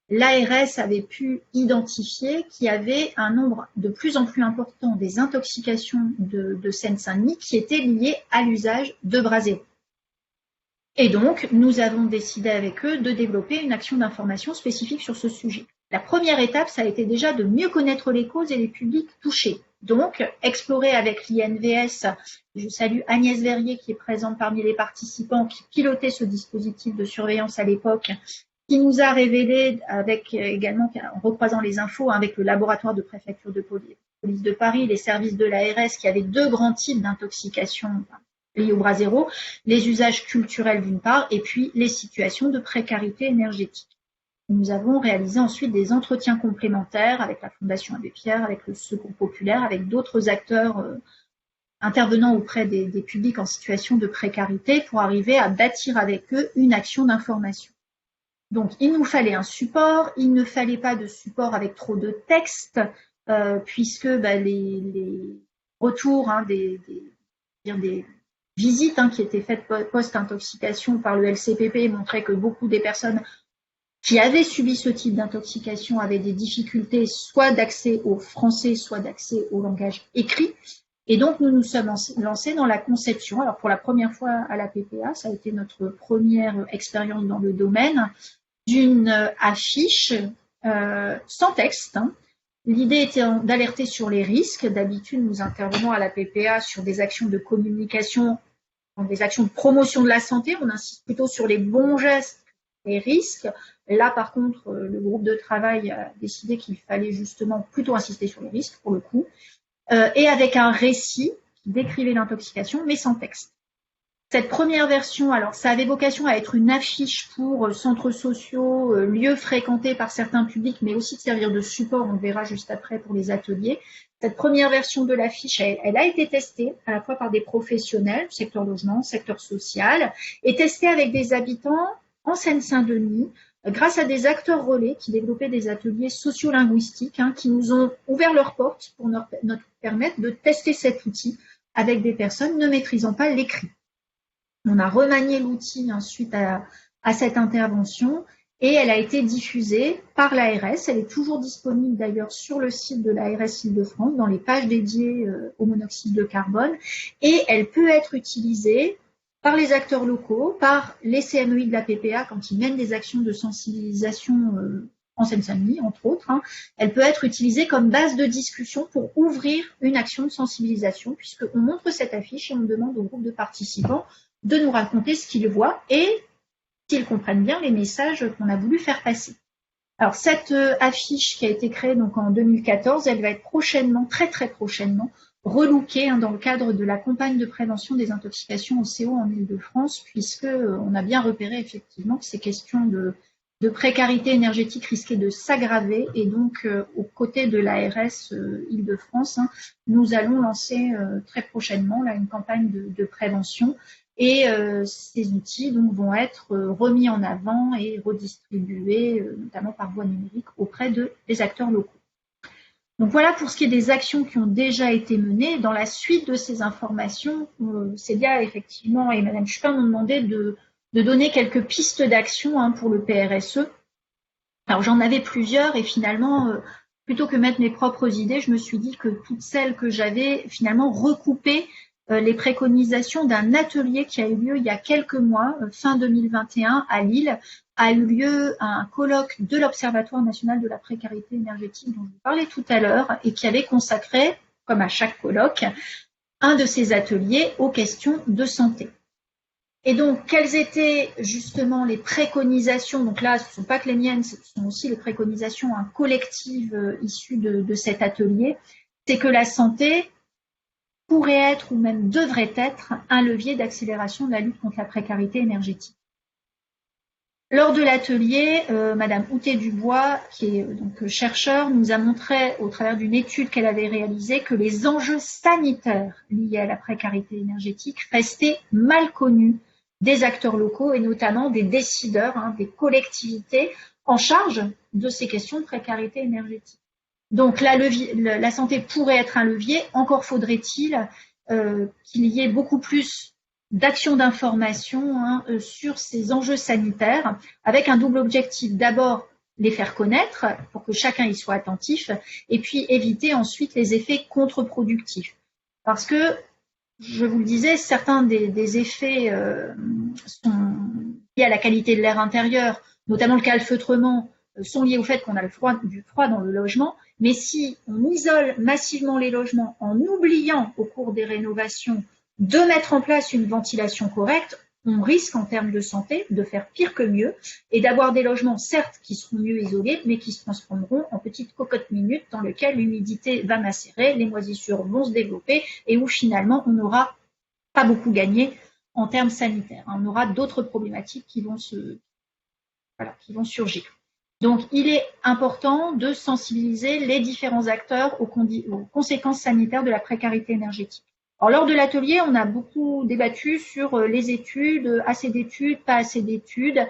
l'ARS avait pu identifier qu'il y avait un nombre de plus en plus important des intoxications de Seine-Saint-Denis qui étaient liées à l'usage de bras zéro. Et donc, nous avons décidé avec eux de développer une action d'information spécifique sur ce sujet. La première étape, ça a été déjà de mieux connaître les causes et les publics touchés. Donc, explorer avec l'INVS, je salue Agnès Verrier qui est présente parmi les participants, qui pilotait ce dispositif de surveillance à l'époque, qui nous a révélé, avec également, en recroisant les infos, avec le laboratoire de préfecture de police de Paris, les services de l'ARS, qui avaient deux grands types d'intoxication liées au bras zéro, les usages culturels d'une part, et puis les situations de précarité énergétique. Nous avons réalisé ensuite des entretiens complémentaires avec la Fondation Abbé Pierre, avec le Secours populaire, avec d'autres acteurs intervenant auprès des publics en situation de précarité pour arriver à bâtir avec eux une action d'information. Donc, il nous fallait un support, il ne fallait pas de support avec trop de texte, puisque les retours des visites qui étaient faites post-intoxication par le LCPP montraient que beaucoup des personnes qui avaient subi ce type d'intoxication avaient des difficultés soit d'accès au français, soit d'accès au langage écrit. Et donc, nous nous sommes lancés dans la conception. Alors, pour la première fois à la PPA, ça a été notre première expérience dans le domaine, d'une affiche sans texte. L'idée était d'alerter sur les risques. D'habitude, nous intervenons à la PPA sur des actions de communication dans des actions de promotion de la santé, on insiste plutôt sur les bons gestes et risques. Là, par contre, le groupe de travail a décidé qu'il fallait justement plutôt insister sur les risques, pour le coup, et avec un récit qui décrivait l'intoxication, mais sans texte. Cette première version, alors ça avait vocation à être une affiche pour centres sociaux, lieux fréquentés par certains publics, mais aussi de servir de support, on le verra juste après pour les ateliers. Cette première version de l'affiche, elle a été testée à la fois par des professionnels, secteur logement, secteur social, et testée avec des habitants en Seine-Saint-Denis, grâce à des acteurs relais qui développaient des ateliers sociolinguistiques, qui nous ont ouvert leurs portes pour nous permettre de tester cet outil avec des personnes ne maîtrisant pas l'écrit. On a remanié l'outil suite à cette intervention et elle a été diffusée par l'ARS. Elle est toujours disponible d'ailleurs sur le site de l'ARS Île-de-France, dans les pages dédiées au monoxyde de carbone. Et elle peut être utilisée par les acteurs locaux, par les CMEI de la PPA quand ils mènent des actions de sensibilisation en Seine-Saint-Denis, entre autres. Elle peut être utilisée comme base de discussion pour ouvrir une action de sensibilisation, puisqu'on montre cette affiche et on demande au groupe de participants de nous raconter ce qu'ils voient et s'ils comprennent bien les messages qu'on a voulu faire passer. Alors cette affiche qui a été créée donc en 2014, elle va être prochainement, très très prochainement, relookée dans le cadre de la campagne de prévention des intoxications au CO en Île-de-France, puisque on a bien repéré effectivement que ces questions de précarité énergétique risquaient de s'aggraver et donc aux côtés de l'ARS Île-de-France, nous allons lancer très prochainement là, une campagne de prévention. Et ces outils donc, vont être remis en avant et redistribués, notamment par voie numérique, auprès des acteurs locaux. Donc voilà pour ce qui est des actions qui ont déjà été menées. Dans la suite de ces informations, Célia effectivement et Madame Chupin m'ont demandé de donner quelques pistes d'action pour le PRSE. Alors j'en avais plusieurs et finalement, plutôt que mettre mes propres idées, je me suis dit que toutes celles que j'avais finalement recoupées les préconisations d'un atelier qui a eu lieu il y a quelques mois, fin 2021, à Lille, a eu lieu un colloque de l'Observatoire national de la précarité énergétique dont je vous parlais tout à l'heure et qui avait consacré, comme à chaque colloque, un de ces ateliers aux questions de santé. Et donc, quelles étaient justement les préconisations? Donc là, ce ne sont pas que les miennes, ce sont aussi les préconisations collectives issues de cet atelier. C'est que la santé pourrait être ou même devrait être un levier d'accélération de la lutte contre la précarité énergétique. Lors de l'atelier, Madame Houtet-Dubois, qui est donc chercheure, nous a montré au travers d'une étude qu'elle avait réalisée que les enjeux sanitaires liés à la précarité énergétique restaient mal connus des acteurs locaux et notamment des décideurs, des collectivités en charge de ces questions de précarité énergétique. Donc la santé pourrait être un levier, encore faudrait-il qu'il y ait beaucoup plus d'actions d'information sur ces enjeux sanitaires, avec un double objectif. D'abord, les faire connaître pour que chacun y soit attentif, et puis éviter ensuite les effets contre-productifs. Parce que, je vous le disais, certains des effets sont liés à la qualité de l'air intérieur, notamment le calfeutrement, sont liés au fait qu'on a du froid dans le logement, mais si on isole massivement les logements en oubliant au cours des rénovations de mettre en place une ventilation correcte, on risque en termes de santé de faire pire que mieux et d'avoir des logements certes qui seront mieux isolés, mais qui se transformeront en petites cocottes minutes dans lesquelles l'humidité va macérer, les moisissures vont se développer et où finalement on n'aura pas beaucoup gagné en termes sanitaires. On aura d'autres problématiques qui vont surgir. Donc, il est important de sensibiliser les différents acteurs aux conséquences sanitaires de la précarité énergétique. Alors, lors de l'atelier, on a beaucoup débattu sur les études, assez d'études, pas assez d'études.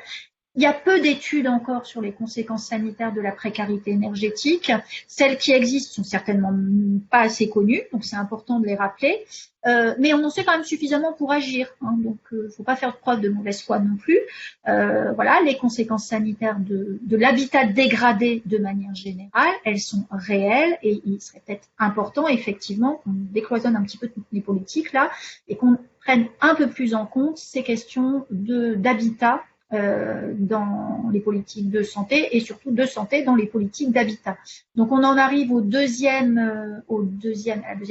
Il y a peu d'études encore sur les conséquences sanitaires de la précarité énergétique. Celles qui existent sont certainement pas assez connues, donc c'est important de les rappeler. Mais on en sait quand même suffisamment pour agir, donc il ne faut pas faire preuve de mauvaise foi non plus. Voilà, les conséquences sanitaires de l'habitat dégradé de manière générale, elles sont réelles et il serait peut-être important effectivement qu'on décloisonne un petit peu toutes les politiques là et qu'on prenne un peu plus en compte ces questions d'habitat dans les politiques de santé et surtout de santé dans les politiques d'habitat. Donc on en arrive à la deuxième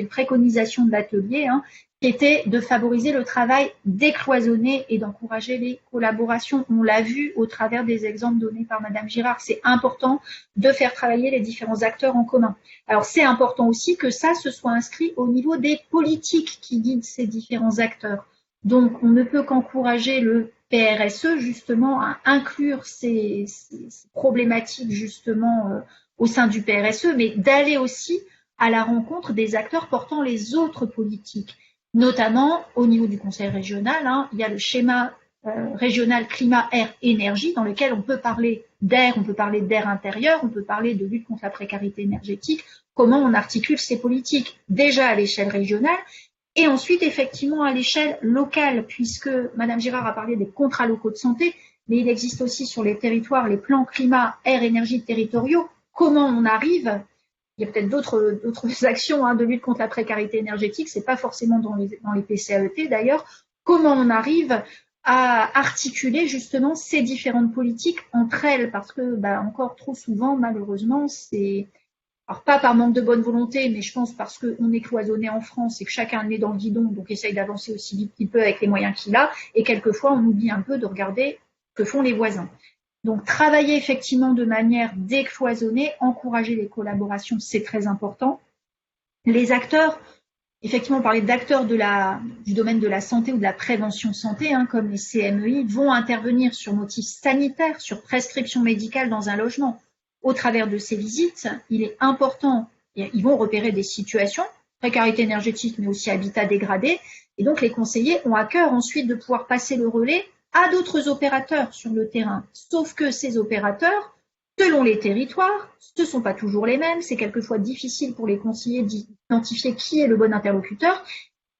préconisation de l'atelier, hein, qui était de favoriser le travail décloisonné et d'encourager les collaborations. On l'a vu au travers des exemples donnés par Madame Girard, c'est important de faire travailler les différents acteurs en commun. Alors c'est important aussi que ça se soit inscrit au niveau des politiques qui guident ces différents acteurs. Donc on ne peut qu'encourager le PRSE justement à inclure ces problématiques justement au sein du PRSE, mais d'aller aussi à la rencontre des acteurs portant les autres politiques. Notamment au niveau du conseil régional, hein, il y a le schéma régional climat, air, énergie, dans lequel on peut parler d'air, on peut parler d'air intérieur, on peut parler de lutte contre la précarité énergétique, comment on articule ces politiques, déjà à l'échelle régionale, et ensuite effectivement à l'échelle locale, puisque Madame Girard a parlé des contrats locaux de santé, mais il existe aussi sur les territoires les plans climat, air, énergie territoriaux, comment on arrive. Il y a peut-être d'autres actions hein, de lutte contre la précarité énergétique, c'est pas forcément dans les PCAET d'ailleurs. Comment on arrive à articuler justement ces différentes politiques entre elles, parce que encore trop souvent, malheureusement, c'est alors pas par manque de bonne volonté, mais je pense parce qu'on est cloisonné en France et que chacun est dans le guidon, donc essaye d'avancer aussi vite qu'il peut avec les moyens qu'il a, et quelquefois on oublie un peu de regarder ce que font les voisins. Donc, travailler effectivement de manière décloisonnée, encourager les collaborations, c'est très important. Les acteurs, effectivement, on parlait d'acteurs du domaine de la santé ou de la prévention santé, hein, comme les CMEI, vont intervenir sur motif sanitaire, sur prescription médicale dans un logement. Au travers de ces visites, il est important, ils vont repérer des situations, précarité énergétique, mais aussi habitat dégradé, et donc les conseillers ont à cœur ensuite de pouvoir passer le relais à d'autres opérateurs sur le terrain. Sauf que ces opérateurs, selon les territoires, ce ne sont pas toujours les mêmes. C'est quelquefois difficile pour les conseillers d'identifier qui est le bon interlocuteur.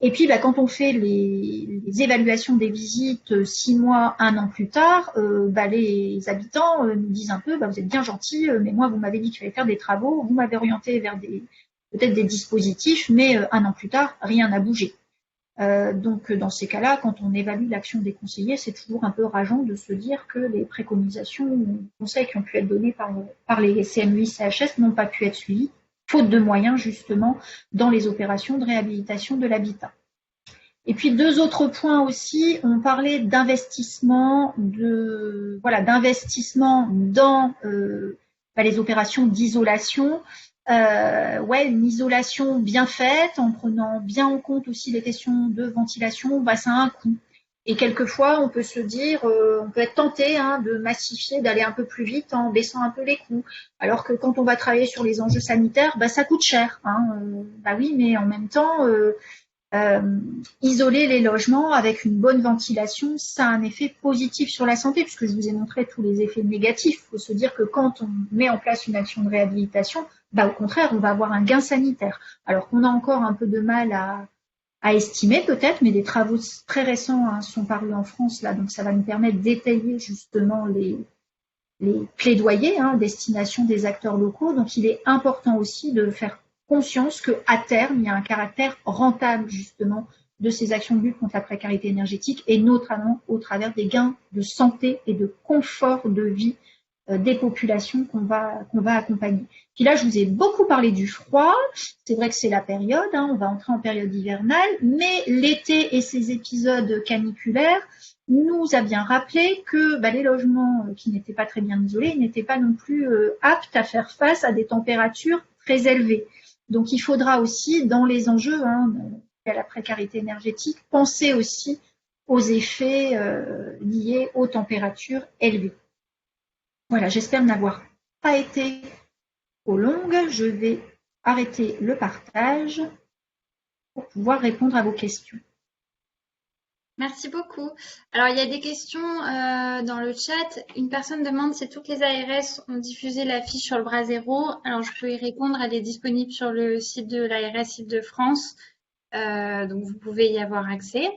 Et puis, quand on fait les évaluations des visites 6 mois, 1 an plus tard, les habitants nous disent un peu, vous êtes bien gentils, mais moi, vous m'avez dit qu'il fallait faire des travaux, vous m'avez orienté vers peut-être des dispositifs, mais 1 an plus tard, rien n'a bougé. Donc, dans ces cas-là, quand on évalue l'action des conseillers, c'est toujours un peu rageant de se dire que les préconisations ou conseils qui ont pu être donnés par les CMUI, CHS n'ont pas pu être suivis, faute de moyens, justement, dans les opérations de réhabilitation de l'habitat. Et puis, 2 autres points aussi, on parlait d'investissement, d'investissement dans les opérations d'isolation. Une isolation bien faite, en prenant bien en compte aussi les questions de ventilation, ça a un coût. Et quelquefois, on peut se dire, on peut être tenté de massifier, d'aller un peu plus vite en baissant un peu les coûts. Alors que quand on va travailler sur les enjeux sanitaires, ça coûte cher. Oui, mais en même temps, isoler les logements avec une bonne ventilation, ça a un effet positif sur la santé, puisque je vous ai montré tous les effets négatifs. Il faut se dire que quand on met en place une action de réhabilitation, au contraire, on va avoir un gain sanitaire. Alors qu'on a encore un peu de mal à estimer peut-être, mais des travaux très récents sont parus en France, là, donc ça va nous permettre d'étayer justement les plaidoyers destination des acteurs locaux. Donc il est important aussi de faire conscience qu'à terme, il y a un caractère rentable justement de ces actions de lutte contre la précarité énergétique et notamment au travers des gains de santé et de confort de vie des populations qu'on va accompagner. Puis là, je vous ai beaucoup parlé du froid. C'est vrai que c'est la période, on va entrer en période hivernale, mais l'été et ses épisodes caniculaires nous a bien rappelé que les logements qui n'étaient pas très bien isolés n'étaient pas non plus aptes à faire face à des températures très élevées. Donc, il faudra aussi, dans les enjeux à la précarité énergétique, penser aussi aux effets liés aux températures élevées. Voilà, j'espère n'avoir pas été trop longue. Je vais arrêter le partage pour pouvoir répondre à vos questions. Merci beaucoup. Alors, il y a des questions dans le chat. Une personne demande si toutes les ARS ont diffusé l'affiche sur le bras zéro. Alors, je peux y répondre. Elle est disponible sur le site de l'ARS Île-de-France. Donc, vous pouvez y avoir accès.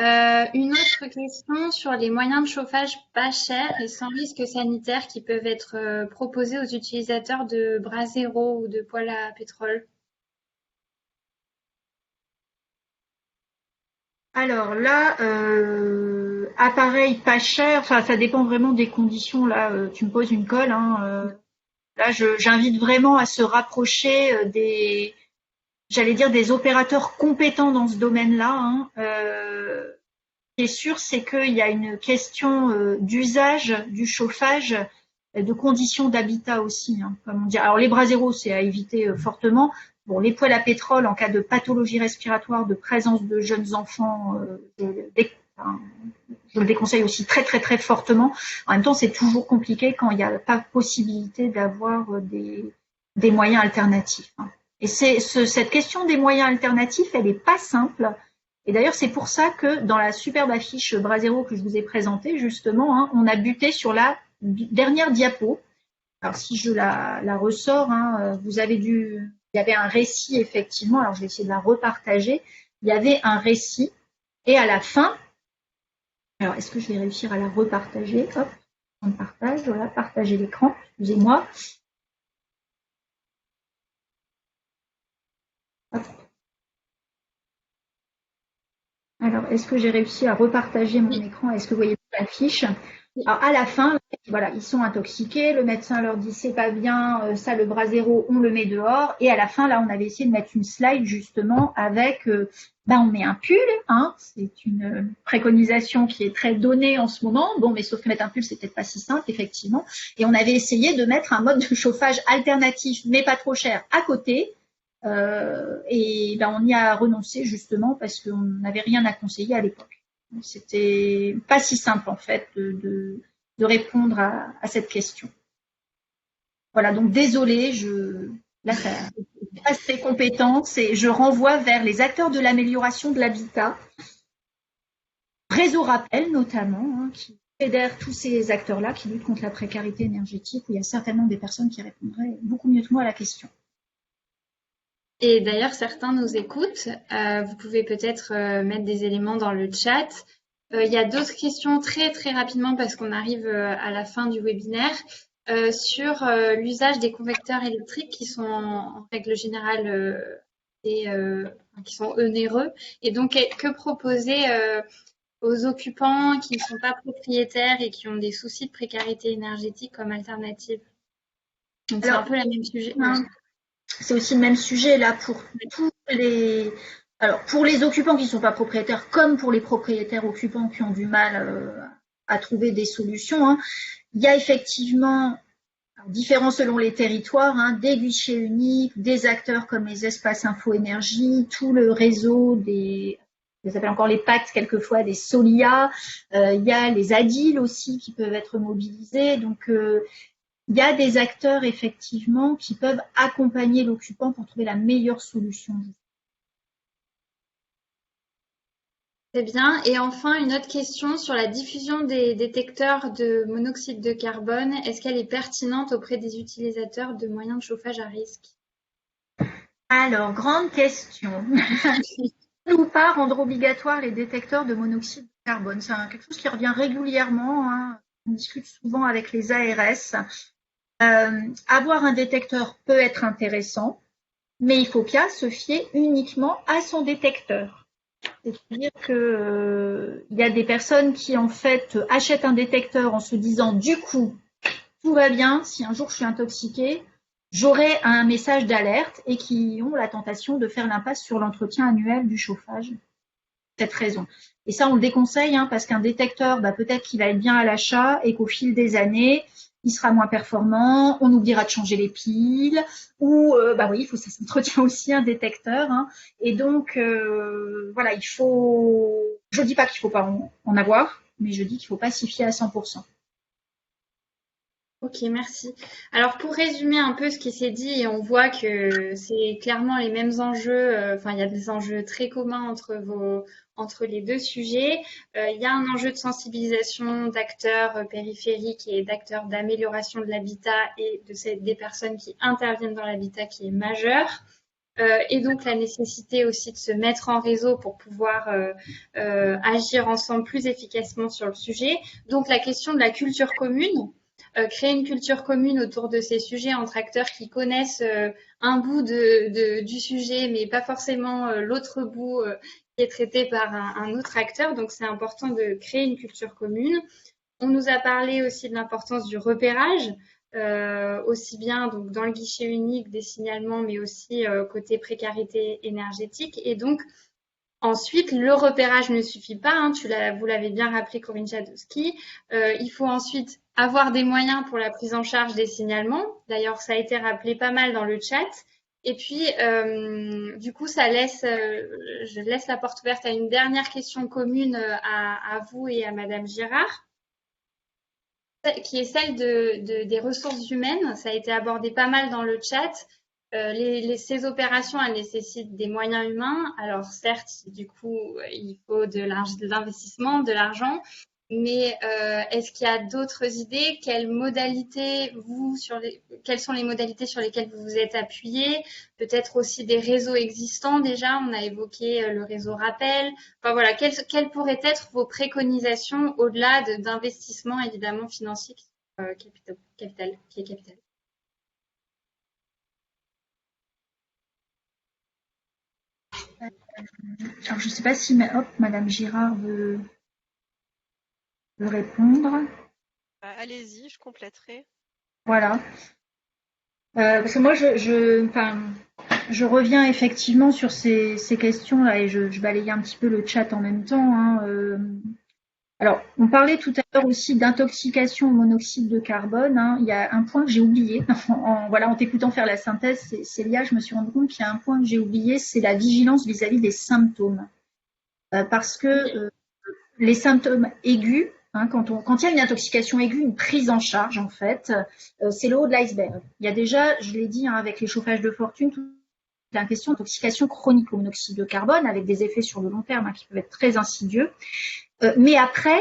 Une autre question sur les moyens de chauffage pas chers et sans risque sanitaire qui peuvent être proposés aux utilisateurs de bras zéro ou de poêle à pétrole. Alors là, appareil pas cher, enfin ça dépend vraiment des conditions. Là, tu me poses une colle. Là, j'invite vraiment à se rapprocher j'allais dire des opérateurs compétents dans ce domaine-là. Ce qui est sûr, c'est qu'il y a une question d'usage du chauffage, de conditions d'habitat aussi. Comme on dit. Alors les bras zéro, c'est à éviter fortement. Bon, les poêles à pétrole en cas de pathologie respiratoire, de présence de jeunes enfants, je le déconseille aussi très très très fortement. En même temps, c'est toujours compliqué quand il n'y a pas possibilité d'avoir des moyens alternatifs. Et cette question des moyens alternatifs, elle n'est pas simple. Et d'ailleurs, c'est pour ça que dans la superbe affiche Brasero que je vous ai présentée, justement, on a buté sur la dernière diapo. Alors, si je la ressors, vous avez il y avait un récit, effectivement. Alors, je vais essayer de la repartager. Il y avait un récit. Et à la fin, alors, est-ce que je vais réussir à la repartager? Hop, on partage, voilà, partager l'écran, excusez-moi. Hop. Alors, est-ce que j'ai réussi à repartager mon écran? Est-ce que vous voyez la fiche? Alors, à la fin, voilà, ils sont intoxiqués, le médecin leur dit c'est pas bien, ça le Brasero, on le met dehors. Et à la fin, là, on avait essayé de mettre une slide justement avec, on met un pull, c'est une préconisation qui est très donnée en ce moment. Bon, mais sauf que mettre un pull, c'est peut-être pas si simple, effectivement. Et on avait essayé de mettre un mode de chauffage alternatif, mais pas trop cher, à côté. Et on y a renoncé justement parce qu'on n'avait rien à conseiller à l'époque. C'était pas si simple en fait de répondre à cette question. Voilà, donc désolée, là ça passe ses compétences et je renvoie vers les acteurs de l'amélioration de l'habitat, Réseau Rappel notamment, qui fédère tous ces acteurs-là qui luttent contre la précarité énergétique, où il y a certainement des personnes qui répondraient beaucoup mieux que moi à la question. Et d'ailleurs, certains nous écoutent. Vous pouvez peut-être mettre des éléments dans le chat. Il y a d'autres questions très très rapidement parce qu'on arrive à la fin du webinaire sur l'usage des convecteurs électriques qui sont en règle générale qui sont onéreux. Et donc, que proposer aux occupants qui ne sont pas propriétaires et qui ont des soucis de précarité énergétique comme alternative? Donc, c'est un peu le même sujet. C'est aussi le même sujet là pour tous pour les occupants qui ne sont pas propriétaires comme pour les propriétaires occupants qui ont du mal à trouver des solutions. Il y a effectivement, différents selon les territoires, des guichets uniques, des acteurs comme les espaces info énergie, tout le réseau ça s'appelle encore les pactes quelquefois, des Solia. Il y a les ADIL aussi qui peuvent être mobilisés. Donc, il y a des acteurs, effectivement, qui peuvent accompagner l'occupant pour trouver la meilleure solution. Très bien. Et enfin, une autre question sur la diffusion des détecteurs de monoxyde de carbone. Est-ce qu'elle est pertinente auprès des utilisateurs de moyens de chauffage à risque? Alors, grande question. Ou pas rendre obligatoire les détecteurs de monoxyde de carbone? C'est quelque chose qui revient régulièrement. On discute souvent avec les ARS. Avoir un détecteur peut être intéressant, mais il faut bien se fier uniquement à son détecteur. C'est-à-dire que il y a des personnes qui en fait achètent un détecteur en se disant du coup tout va bien, si un jour je suis intoxiquée, j'aurai un message d'alerte et qui ont la tentation de faire l'impasse sur l'entretien annuel du chauffage. Cette raison. Et ça on le déconseille parce qu'un détecteur, peut-être qu'il va être bien à l'achat et qu'au fil des années il sera moins performant, on oubliera de changer les piles, ou oui, il faut ça s'entretient aussi un détecteur. Et donc voilà, je dis pas qu'il faut pas en avoir, mais je dis qu'il faut pas s'y fier à 100%. Ok, merci. Alors pour résumer un peu ce qui s'est dit, on voit que c'est clairement les mêmes enjeux, il y a des enjeux très communs entre les deux sujets. Il y a un enjeu de sensibilisation d'acteurs périphériques et d'acteurs d'amélioration de l'habitat et des personnes qui interviennent dans l'habitat qui est majeur. Et donc la nécessité aussi de se mettre en réseau pour pouvoir agir ensemble plus efficacement sur le sujet. Donc la question de la culture commune. Créer une culture commune autour de ces sujets entre acteurs qui connaissent un bout du sujet, mais pas forcément l'autre bout qui est traité par un autre acteur, donc c'est important de créer une culture commune. On nous a parlé aussi de l'importance du repérage, aussi bien donc dans le guichet unique des signalements, mais aussi côté précarité énergétique. Et donc, ensuite, le repérage ne suffit pas, hein, vous l'avez bien rappelé, Corinne Chadowski. Il faut ensuite avoir des moyens pour la prise en charge des signalements. D'ailleurs, ça a été rappelé pas mal dans le chat. Et puis, du coup, je laisse la porte ouverte à une dernière question commune à vous et à Madame Girard, qui est celle des ressources humaines. Ça a été abordé pas mal dans le chat. Ces opérations, elles nécessitent des moyens humains. Alors certes, du coup, il faut de l'investissement, de l'argent, mais est-ce qu'il y a d'autres idées? Quelles sont les modalités sur lesquelles vous vous êtes appuyés? Peut-être aussi des réseaux existants déjà. On a évoqué le réseau Rappel. Enfin voilà, quelles pourraient être vos préconisations au-delà d'investissements évidemment financiers qui sont capital. Alors, je ne sais pas si Madame Girard veut répondre. Allez-y, je compléterai. Voilà. Parce que moi, je reviens effectivement sur ces questions-là et je balayais un petit peu le chat en même temps, hein. Alors, on parlait tout à l'heure aussi d'intoxication au monoxyde de carbone, hein. Il y a un point que j'ai oublié. En t'écoutant faire la synthèse, Célia, je me suis rendu compte qu'il y a un point que j'ai oublié, c'est la vigilance vis-à-vis des symptômes. Parce que les symptômes aigus, hein, quand il y a une intoxication aiguë, une prise en charge, en fait, c'est le haut de l'iceberg. Il y a déjà, je l'ai dit, hein, avec les chauffages de fortune, toute la question d'intoxication chronique au monoxyde de carbone, avec des effets sur le long terme, hein, qui peuvent être très insidieux. Mais après,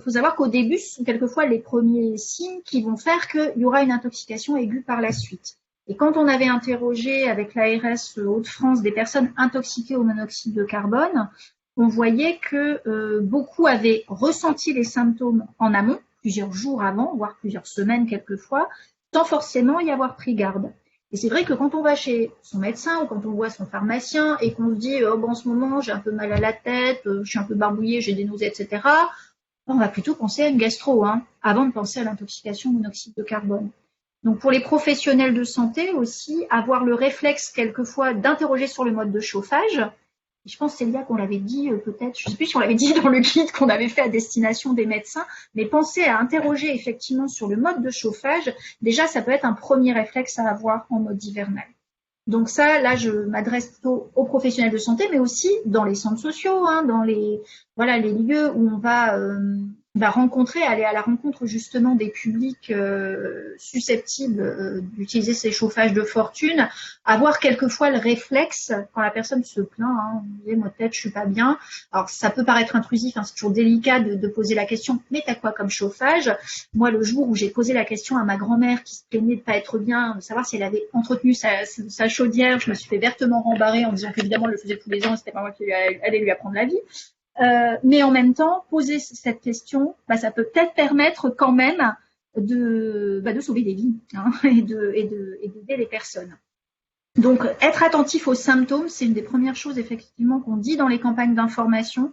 faut savoir qu'au début, ce sont quelquefois les premiers signes qui vont faire qu'il y aura une intoxication aiguë par la suite. Et quand on avait interrogé avec l'ARS Hauts-de-France des personnes intoxiquées au monoxyde de carbone, on voyait que beaucoup avaient ressenti les symptômes en amont, plusieurs jours avant, voire plusieurs semaines quelquefois, sans forcément y avoir pris garde. Et c'est vrai que quand on va chez son médecin ou quand on voit son pharmacien et qu'on se dit en ce moment j'ai un peu mal à la tête, je suis un peu barbouillé, j'ai des nausées, etc., on va plutôt penser à une gastro, hein, avant de penser à l'intoxication au monoxyde de carbone. Donc pour les professionnels de santé aussi, avoir le réflexe quelquefois d'interroger sur le mode de chauffage. Je pense, Célia, qu'on l'avait dit peut-être, je ne sais plus si on l'avait dit dans le guide qu'on avait fait à destination des médecins, mais penser à interroger effectivement sur le mode de chauffage, déjà, ça peut être un premier réflexe à avoir en mode hivernal. Donc ça, là, je m'adresse plutôt aux professionnels de santé, mais aussi dans les centres sociaux, hein, dans les lieux où on va aller à la rencontre justement des publics susceptibles d'utiliser ces chauffages de fortune, avoir quelquefois le réflexe quand la personne se plaint, hein, on dit moi peut-être je suis pas bien. Alors ça peut paraître intrusif, hein, c'est toujours délicat de poser la question, mais t'as quoi comme chauffage? Moi le jour où j'ai posé la question à ma grand-mère qui se plaignait de pas être bien, de savoir si elle avait entretenu sa chaudière, je me suis fait vertement rembarrer en disant qu'évidemment elle le faisait tous les ans et c'était pas moi qui allais lui apprendre la vie. Mais en même temps, poser cette question, ça peut peut-être permettre quand même de sauver des vies, hein, et d'aider les personnes. Donc, être attentif aux symptômes, c'est une des premières choses effectivement qu'on dit dans les campagnes d'information.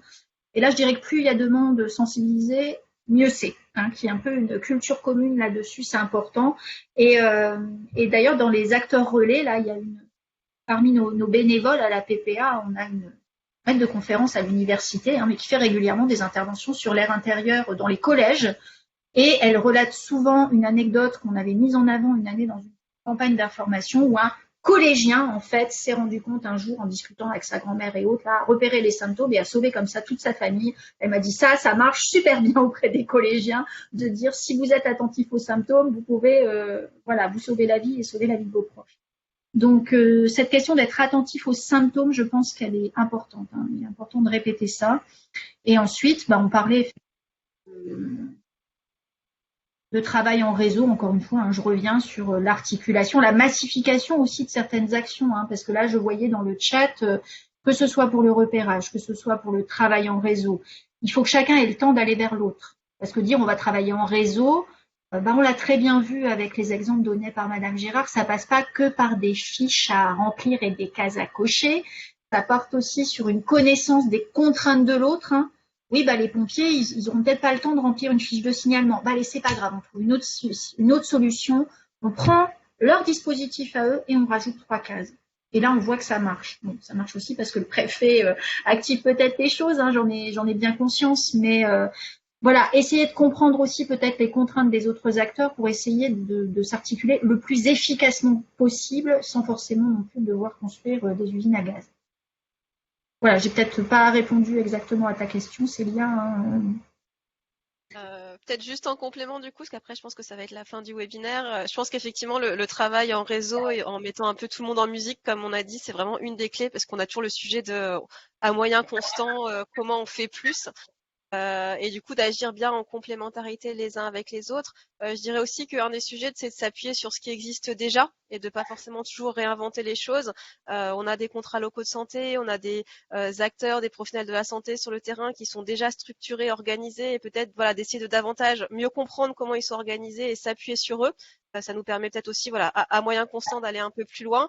Et là, je dirais que plus il y a de monde sensibilisé, mieux c'est. Hein, qu'il y ait un peu une culture commune là-dessus, c'est important. Et d'ailleurs, dans les acteurs relais, là, il y a parmi nos bénévoles à la PPA, on a une maître de conférence à l'université, hein, mais qui fait régulièrement des interventions sur l'air intérieur dans les collèges. Et elle relate souvent une anecdote qu'on avait mise en avant une année dans une campagne d'information où un collégien, en fait, s'est rendu compte un jour en discutant avec sa grand-mère et autres, a repéré les symptômes et a sauvé comme ça toute sa famille. Elle m'a dit ça marche super bien auprès des collégiens de dire si vous êtes attentif aux symptômes, vous pouvez vous sauver la vie et sauver la vie de vos proches. Donc, cette question d'être attentif aux symptômes, je pense qu'elle est importante, hein. Il est important de répéter ça. Et ensuite, on parlait de travail en réseau, encore une fois, hein, je reviens sur l'articulation, la massification aussi de certaines actions, hein, parce que là, je voyais dans le chat, que ce soit pour le repérage, que ce soit pour le travail en réseau, il faut que chacun ait le temps d'aller vers l'autre. Parce que dire on va travailler en réseau, on l'a très bien vu avec les exemples donnés par Madame Girard, ça passe pas que par des fiches à remplir et des cases à cocher. ça parte aussi sur une connaissance des contraintes de l'autre. Hein. Oui, bah, les pompiers, ils auront peut-être pas le temps de remplir une fiche de signalement. Bah, allez, c'est pas grave, on trouve une autre solution. On prend leur dispositif à eux et on rajoute 3 cases. Et là, on voit que ça marche. Bon, ça marche aussi parce que le préfet active peut-être les choses, hein, j'en ai bien conscience, mais voilà, essayer de comprendre aussi peut-être les contraintes des autres acteurs pour essayer de s'articuler le plus efficacement possible sans forcément non plus devoir construire des usines à gaz. Voilà, j'ai peut-être pas répondu exactement à ta question, Célia. Hein. Peut-être juste en complément du coup, parce qu'après je pense que ça va être la fin du webinaire. Je pense qu'effectivement le travail en réseau et en mettant un peu tout le monde en musique, comme on a dit, c'est vraiment une des clés parce qu'on a toujours le sujet de à moyen constant, comment on fait plus. Et du coup d'agir bien en complémentarité les uns avec les autres. Je dirais aussi qu'un des sujets, c'est de s'appuyer sur ce qui existe déjà et de pas forcément toujours réinventer les choses. On a des contrats locaux de santé, on a des acteurs, des professionnels de la santé sur le terrain qui sont déjà structurés, organisés et peut-être voilà d'essayer de davantage mieux comprendre comment ils sont organisés et s'appuyer sur eux. Ça nous permet peut-être aussi voilà à moyen constant d'aller un peu plus loin.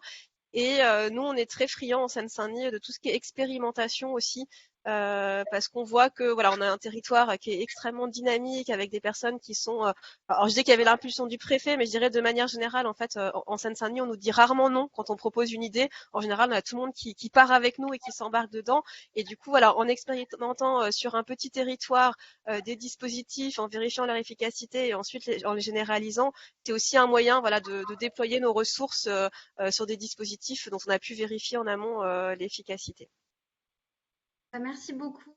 Et nous, on est très friands en Seine-Saint-Denis de tout ce qui est expérimentation aussi, parce qu'on voit que voilà, on a un territoire qui est extrêmement dynamique avec des personnes qui sont. Alors, je dis qu'il y avait l'impulsion du préfet, mais je dirais de manière générale, en fait, en Seine-Saint-Denis, on nous dit rarement non quand on propose une idée. En général, on a tout le monde qui part avec nous et qui s'embarque dedans. Et du coup, voilà, en expérimentant sur un petit territoire des dispositifs, en vérifiant leur efficacité et ensuite en les généralisant, c'est aussi un moyen, voilà, de déployer nos ressources sur des dispositifs dont on a pu vérifier en amont l'efficacité. Merci beaucoup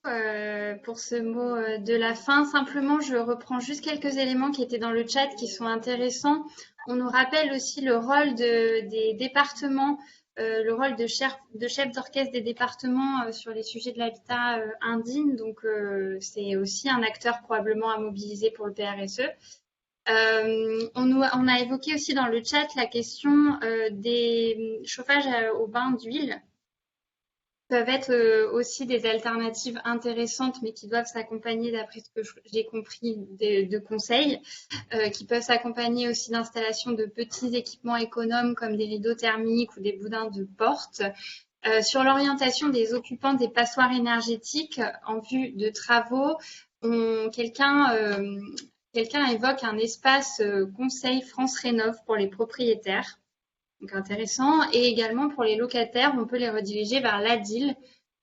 pour ce mot de la fin. Simplement, je reprends juste quelques éléments qui étaient dans le chat qui sont intéressants. On nous rappelle aussi le rôle des départements, le rôle de chef d'orchestre des départements sur les sujets de l'habitat indigne. Donc, c'est aussi un acteur probablement à mobiliser pour le PRSE. On a évoqué aussi dans le chat la question des chauffages au bain d'huile peuvent être aussi des alternatives intéressantes, mais qui doivent s'accompagner, d'après ce que j'ai compris, de conseils, qui peuvent s'accompagner aussi d'installations de petits équipements économes comme des rideaux thermiques ou des boudins de porte. Sur l'orientation des occupants des passoires énergétiques en vue de travaux, quelqu'un évoque un espace conseil France Rénov pour les propriétaires. Donc intéressant. Et également pour les locataires, on peut les rediriger vers l'ADIL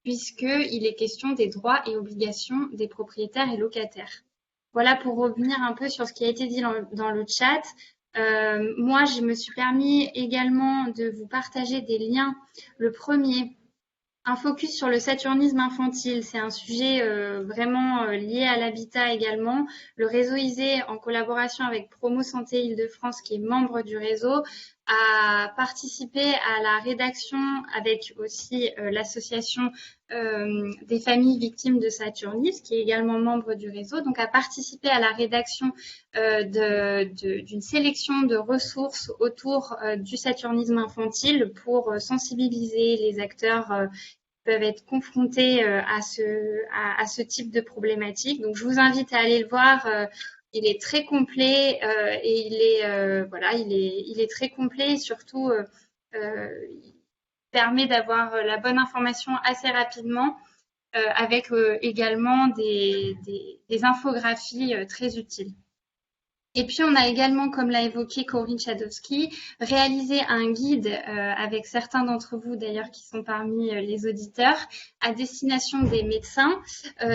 puisqu'il est question des droits et obligations des propriétaires et locataires. Voilà pour revenir un peu sur ce qui a été dit dans le chat. Moi, je me suis permis également de vous partager des liens. Le premier, un focus sur le saturnisme infantile, c'est un sujet vraiment lié à l'habitat également. Le réseau ISE, en collaboration avec Promo Santé Île-de-France, qui est membre du réseau, a participé à la rédaction avec aussi l'association des familles victimes de saturnisme, qui est également membre du réseau, donc a participé à la rédaction d'une sélection de ressources autour du saturnisme infantile pour sensibiliser les acteurs peuvent être confrontés à ce type de problématique. Donc, je vous invite à aller le voir. Il est très complet et il est très complet et surtout il permet d'avoir la bonne information assez rapidement avec également des infographies très utiles. Et puis, on a également, comme l'a évoqué Corinne Chadowski, réalisé un guide avec certains d'entre vous d'ailleurs qui sont parmi les auditeurs à destination des médecins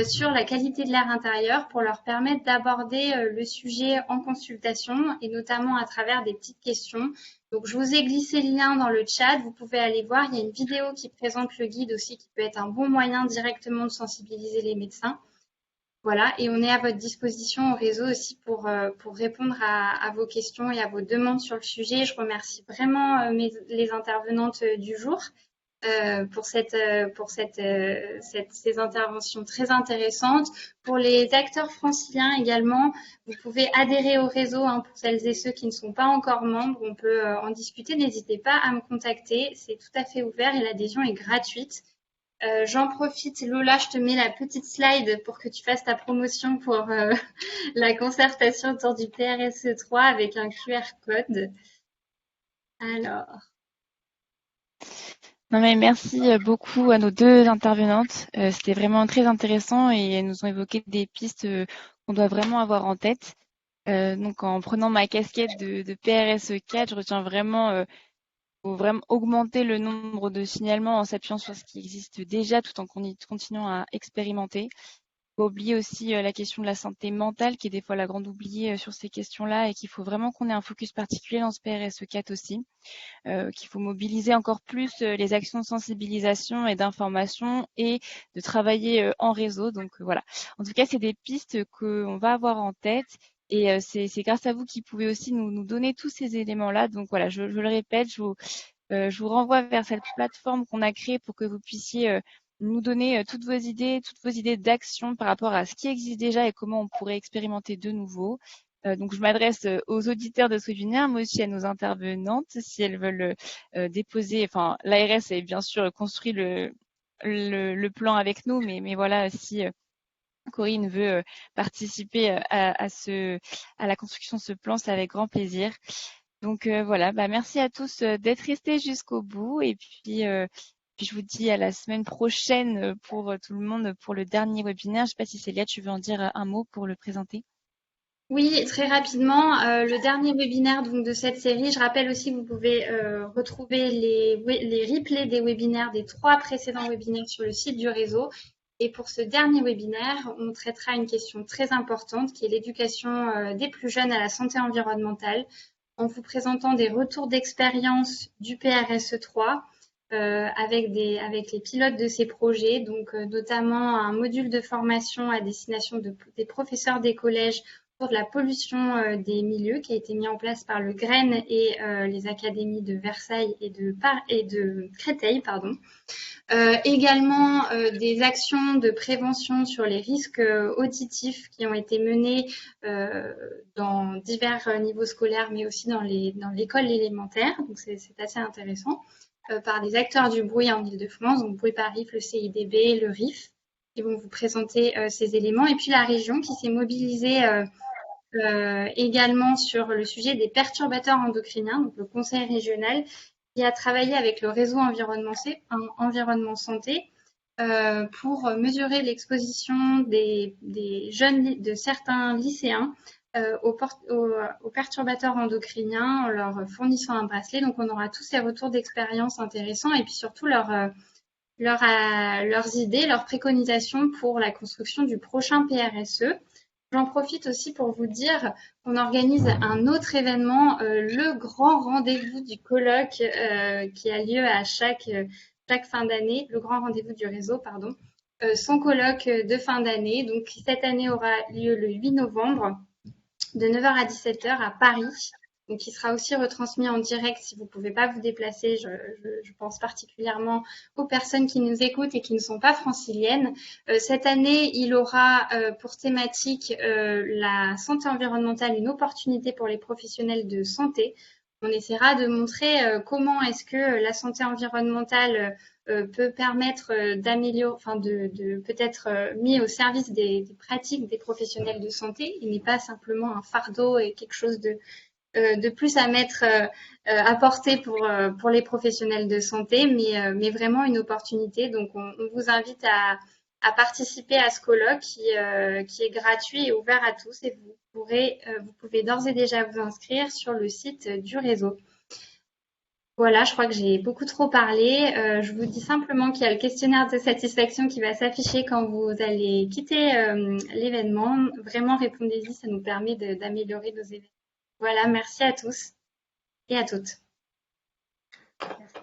sur la qualité de l'air intérieur pour leur permettre d'aborder le sujet en consultation et notamment à travers des petites questions. Donc, je vous ai glissé le lien dans le chat. Vous pouvez aller voir. Il y a une vidéo qui présente le guide aussi qui peut être un bon moyen directement de sensibiliser les médecins. Voilà, et on est à votre disposition au réseau aussi pour répondre à vos questions et à vos demandes sur le sujet. Je remercie vraiment les intervenantes du jour pour ces interventions très intéressantes. Pour les acteurs franciliens également, vous pouvez adhérer au réseau pour celles et ceux qui ne sont pas encore membres. On peut en discuter. N'hésitez pas à me contacter. C'est tout à fait ouvert et l'adhésion est gratuite. J'en profite, Lola, je te mets la petite slide pour que tu fasses ta promotion pour la concertation autour du PRSE 3 avec un QR code. Alors, Non mais merci beaucoup à nos deux intervenantes. C'était vraiment très intéressant et elles nous ont évoqué des pistes qu'on doit vraiment avoir en tête. Donc en prenant ma casquette de PRSE 4, je retiens vraiment faut vraiment augmenter le nombre de signalements en s'appuyant sur ce qui existe déjà tout en continuant à expérimenter. Faut oublier aussi la question de la santé mentale qui est des fois la grande oubliée sur ces questions-là et qu'il faut vraiment qu'on ait un focus particulier dans ce PRSE 4 aussi. Qu'il faut mobiliser encore plus les actions de sensibilisation et d'information et de travailler en réseau. Donc voilà. En tout cas, c'est des pistes qu'on va avoir en tête. Et c'est grâce à vous qui pouvez aussi nous donner tous ces éléments-là. Donc voilà, je le répète, je vous renvoie vers cette plateforme qu'on a créée pour que vous puissiez nous donner toutes vos idées d'action par rapport à ce qui existe déjà et comment on pourrait expérimenter de nouveau. Donc, je m'adresse aux auditeurs de ce webinaire, mais aussi à nos intervenantes, si elles veulent déposer. Enfin, l'ARS est bien sûr construit le plan avec nous, mais voilà, si Corinne veut participer à la construction de ce plan, c'est avec grand plaisir. Donc voilà, merci à tous d'être restés jusqu'au bout et puis je vous dis à la semaine prochaine pour tout le monde pour le dernier webinaire. Je ne sais pas si Célia, tu veux en dire un mot pour le présenter. Oui, très rapidement, le dernier webinaire donc, de cette série, je rappelle aussi que vous pouvez retrouver les replays des webinaires, des 3 précédents webinaires sur le site du réseau. Et pour ce dernier webinaire, on traitera une question très importante qui est l'éducation des plus jeunes à la santé environnementale en vous présentant des retours d'expérience du PRSE 3 avec les pilotes de ces projets, donc notamment un module de formation à destination des professeurs des collèges pour de la pollution des milieux qui a été mis en place par le GREN et les académies de Versailles et de Créteil, pardon. Également des actions de prévention sur les risques auditifs qui ont été menées dans divers niveaux scolaires, mais aussi dans l'école élémentaire. Donc c'est assez intéressant. Par des acteurs du bruit en Ile-de-France, donc Bruit Paris, le CIDB, le RIF, qui vont vous présenter ces éléments. Et puis la région qui s'est mobilisée également sur le sujet des perturbateurs endocriniens, donc le conseil régional, qui a travaillé avec le réseau environnement santé pour mesurer l'exposition des jeunes, de certains lycéens aux perturbateurs endocriniens en leur fournissant un bracelet. Donc on aura tous ces retours d'expérience intéressants et puis surtout leurs idées, leurs préconisations pour la construction du prochain PRSE. J'en profite aussi pour vous dire qu'on organise un autre événement, le grand rendez-vous du colloque qui a lieu à chaque fin d'année, le grand rendez-vous du réseau, pardon, son colloque de fin d'année. Donc cette année aura lieu le 8 novembre de 9h à 17h à Paris. Donc, il sera aussi retransmis en direct si vous ne pouvez pas vous déplacer. Je pense particulièrement aux personnes qui nous écoutent et qui ne sont pas franciliennes. Cette année, il aura pour thématique la santé environnementale, une opportunité pour les professionnels de santé. On essaiera de montrer comment est-ce que la santé environnementale peut permettre d'améliorer, enfin de peut-être mis au service des pratiques des professionnels de santé. Il n'est pas simplement un fardeau et quelque chose de plus à mettre à porter pour les professionnels de santé, mais vraiment une opportunité. Donc, on vous invite à participer à ce colloque qui est gratuit et ouvert à tous et vous pouvez d'ores et déjà vous inscrire sur le site du réseau. Voilà, je crois que j'ai beaucoup trop parlé. Je vous dis simplement qu'il y a le questionnaire de satisfaction qui va s'afficher quand vous allez quitter l'événement. Vraiment, répondez-y, ça nous permet d'améliorer nos événements. Voilà, merci à tous et à toutes. Merci.